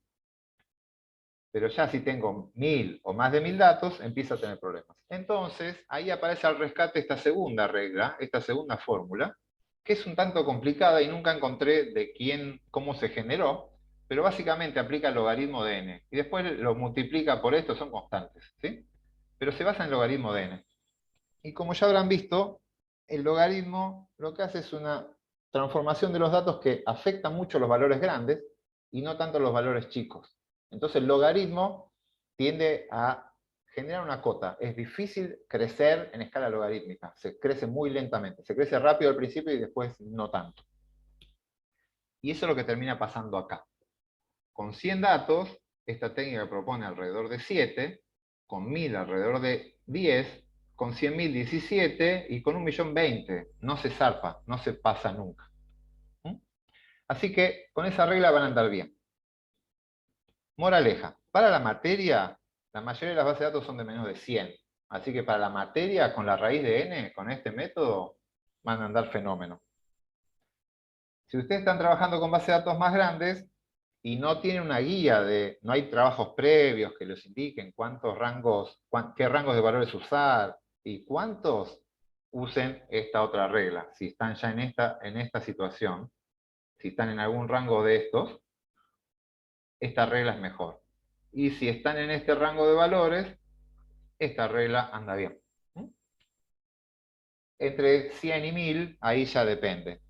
Pero ya si tengo 1000 o más de 1000 datos, empiezo a tener problemas. Entonces, ahí aparece al rescate esta segunda regla, esta segunda fórmula, que es un tanto complicada y nunca encontré de cómo se generó, pero básicamente aplica el logaritmo de n. Y después lo multiplica por esto, son constantes, ¿sí? Pero se basa en el logaritmo de n. Y como ya habrán visto, el logaritmo lo que hace es una transformación de los datos que afecta mucho los valores grandes y no tanto los valores chicos. Entonces el logaritmo tiende a generar una cota. Es difícil crecer en escala logarítmica. Se crece muy lentamente. Se crece rápido al principio y después no tanto. Y eso es lo que termina pasando acá. Con 100 datos, esta técnica propone alrededor de 7, con 1000 alrededor de 10, con 100.000 17 y con 1.000.000 20. No se zarpa, no se pasa nunca. Así que con esa regla van a andar bien. Moraleja, para la materia, la mayoría de las bases de datos son de menos de 100. Así que para la materia, con la raíz de n, con este método, van a andar fenómeno. Si ustedes están trabajando con bases de datos más grandes y no tienen una guía no hay trabajos previos que les indiquen qué rangos de valores usar y cuántos, usen esta otra regla. Si están ya en esta situación, si están en algún rango de estos, esta regla es mejor. Y si están en este rango de valores, esta regla anda bien. Entre 100 y 1000, ahí ya depende.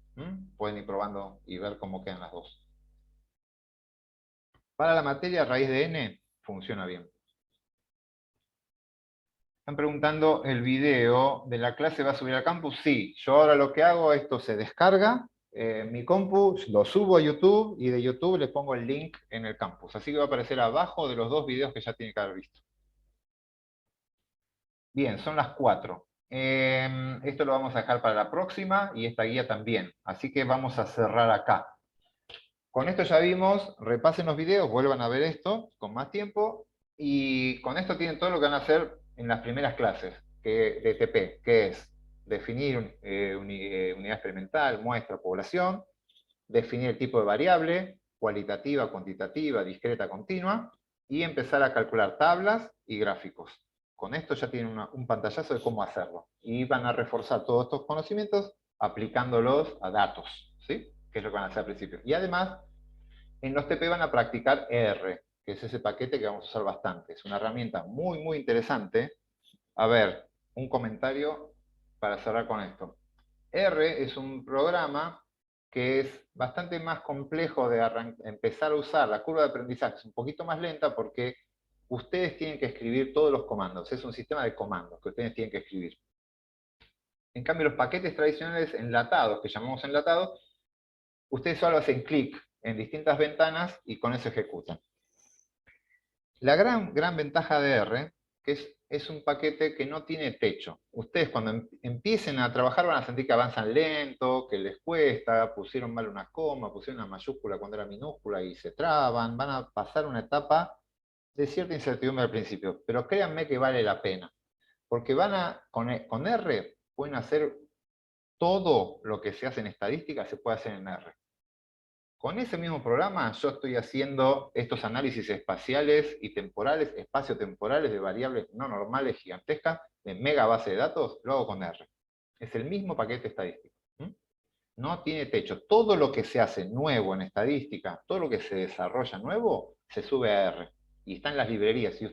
Pueden ir probando y ver cómo quedan las dos. Para la materia, raíz de n funciona bien. Están preguntando, ¿el video de la clase va a subir al campus? Sí, yo ahora lo que hago, esto se descarga en mi compu, lo subo a YouTube y de YouTube le pongo el link en el campus. Así que va a aparecer abajo de los 2 videos que ya tiene que haber visto. Bien, son las 4. Esto lo vamos a dejar para la próxima y esta guía también. Así que vamos a cerrar acá. Con esto ya vimos, repasen los videos, vuelvan a ver esto con más tiempo. Y con esto tienen todo lo que van a hacer en las primeras clases de TP, que es definir unidad experimental, muestra, población, definir el tipo de variable, cualitativa, cuantitativa, discreta, continua, y empezar a calcular tablas y gráficos. Con esto ya tienen un pantallazo de cómo hacerlo. Y van a reforzar todos estos conocimientos aplicándolos a datos, ¿sí? Que es lo que van a hacer al principio. Y además, en los TP van a practicar R, que es ese paquete que vamos a usar bastante. Es una herramienta muy, muy interesante. A ver, un comentario para cerrar con esto. R es un programa que es bastante más complejo de empezar a usar. La curva de aprendizaje es un poquito más lenta porque ustedes tienen que escribir todos los comandos. Es un sistema de comandos que ustedes tienen que escribir. En cambio, los paquetes tradicionales enlatados, que llamamos enlatados, ustedes solo hacen clic en distintas ventanas y con eso ejecutan. La gran ventaja de R, que es un paquete que no tiene techo. Ustedes cuando empiecen a trabajar van a sentir que avanzan lento, que les cuesta, pusieron mal una coma, pusieron una mayúscula cuando era minúscula y se traban, van a pasar una etapa de cierta incertidumbre al principio, pero créanme que vale la pena, porque con R pueden hacer todo lo que se hace en estadística, se puede hacer en R. Con ese mismo programa yo estoy haciendo estos análisis espaciales y temporales, espaciotemporales de variables no normales gigantescas, de mega base de datos, lo hago con R. Es el mismo paquete estadístico. No tiene techo. Todo lo que se hace nuevo en estadística, todo lo que se desarrolla nuevo, se sube a R. Y está en las librerías. Si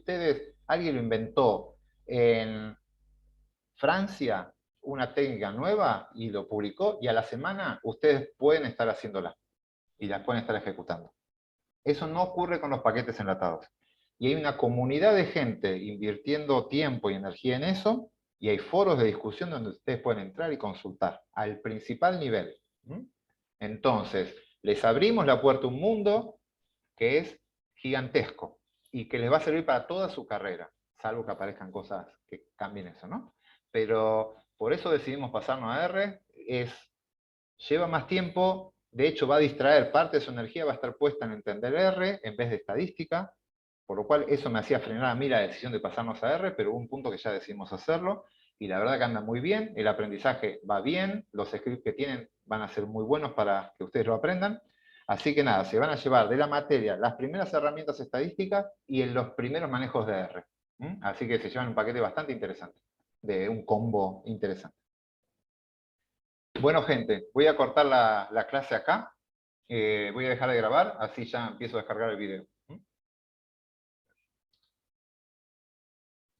alguien lo inventó en Francia, una técnica nueva, y lo publicó, y a la semana ustedes pueden estar haciéndola. Y las pueden estar ejecutando. Eso no ocurre con los paquetes enlatados. Y hay una comunidad de gente invirtiendo tiempo y energía en eso, y hay foros de discusión donde ustedes pueden entrar y consultar, al principal nivel. Entonces, les abrimos la puerta a un mundo que es gigantesco, y que les va a servir para toda su carrera, salvo que aparezcan cosas que cambien eso, ¿no? Pero por eso decidimos pasarnos a R, lleva más tiempo. De hecho, va a distraer, parte de su energía va a estar puesta en entender R en vez de estadística, por lo cual eso me hacía frenar a mí la decisión de pasarnos a R, pero hubo un punto que ya decidimos hacerlo, y la verdad que anda muy bien, el aprendizaje va bien, los scripts que tienen van a ser muy buenos para que ustedes lo aprendan, así que nada, se van a llevar de la materia las primeras herramientas estadísticas y en los primeros manejos de R. Así que se llevan un paquete bastante interesante, de un combo interesante. Bueno, gente, voy a cortar la clase acá. Voy a dejar de grabar, así ya empiezo a descargar el video.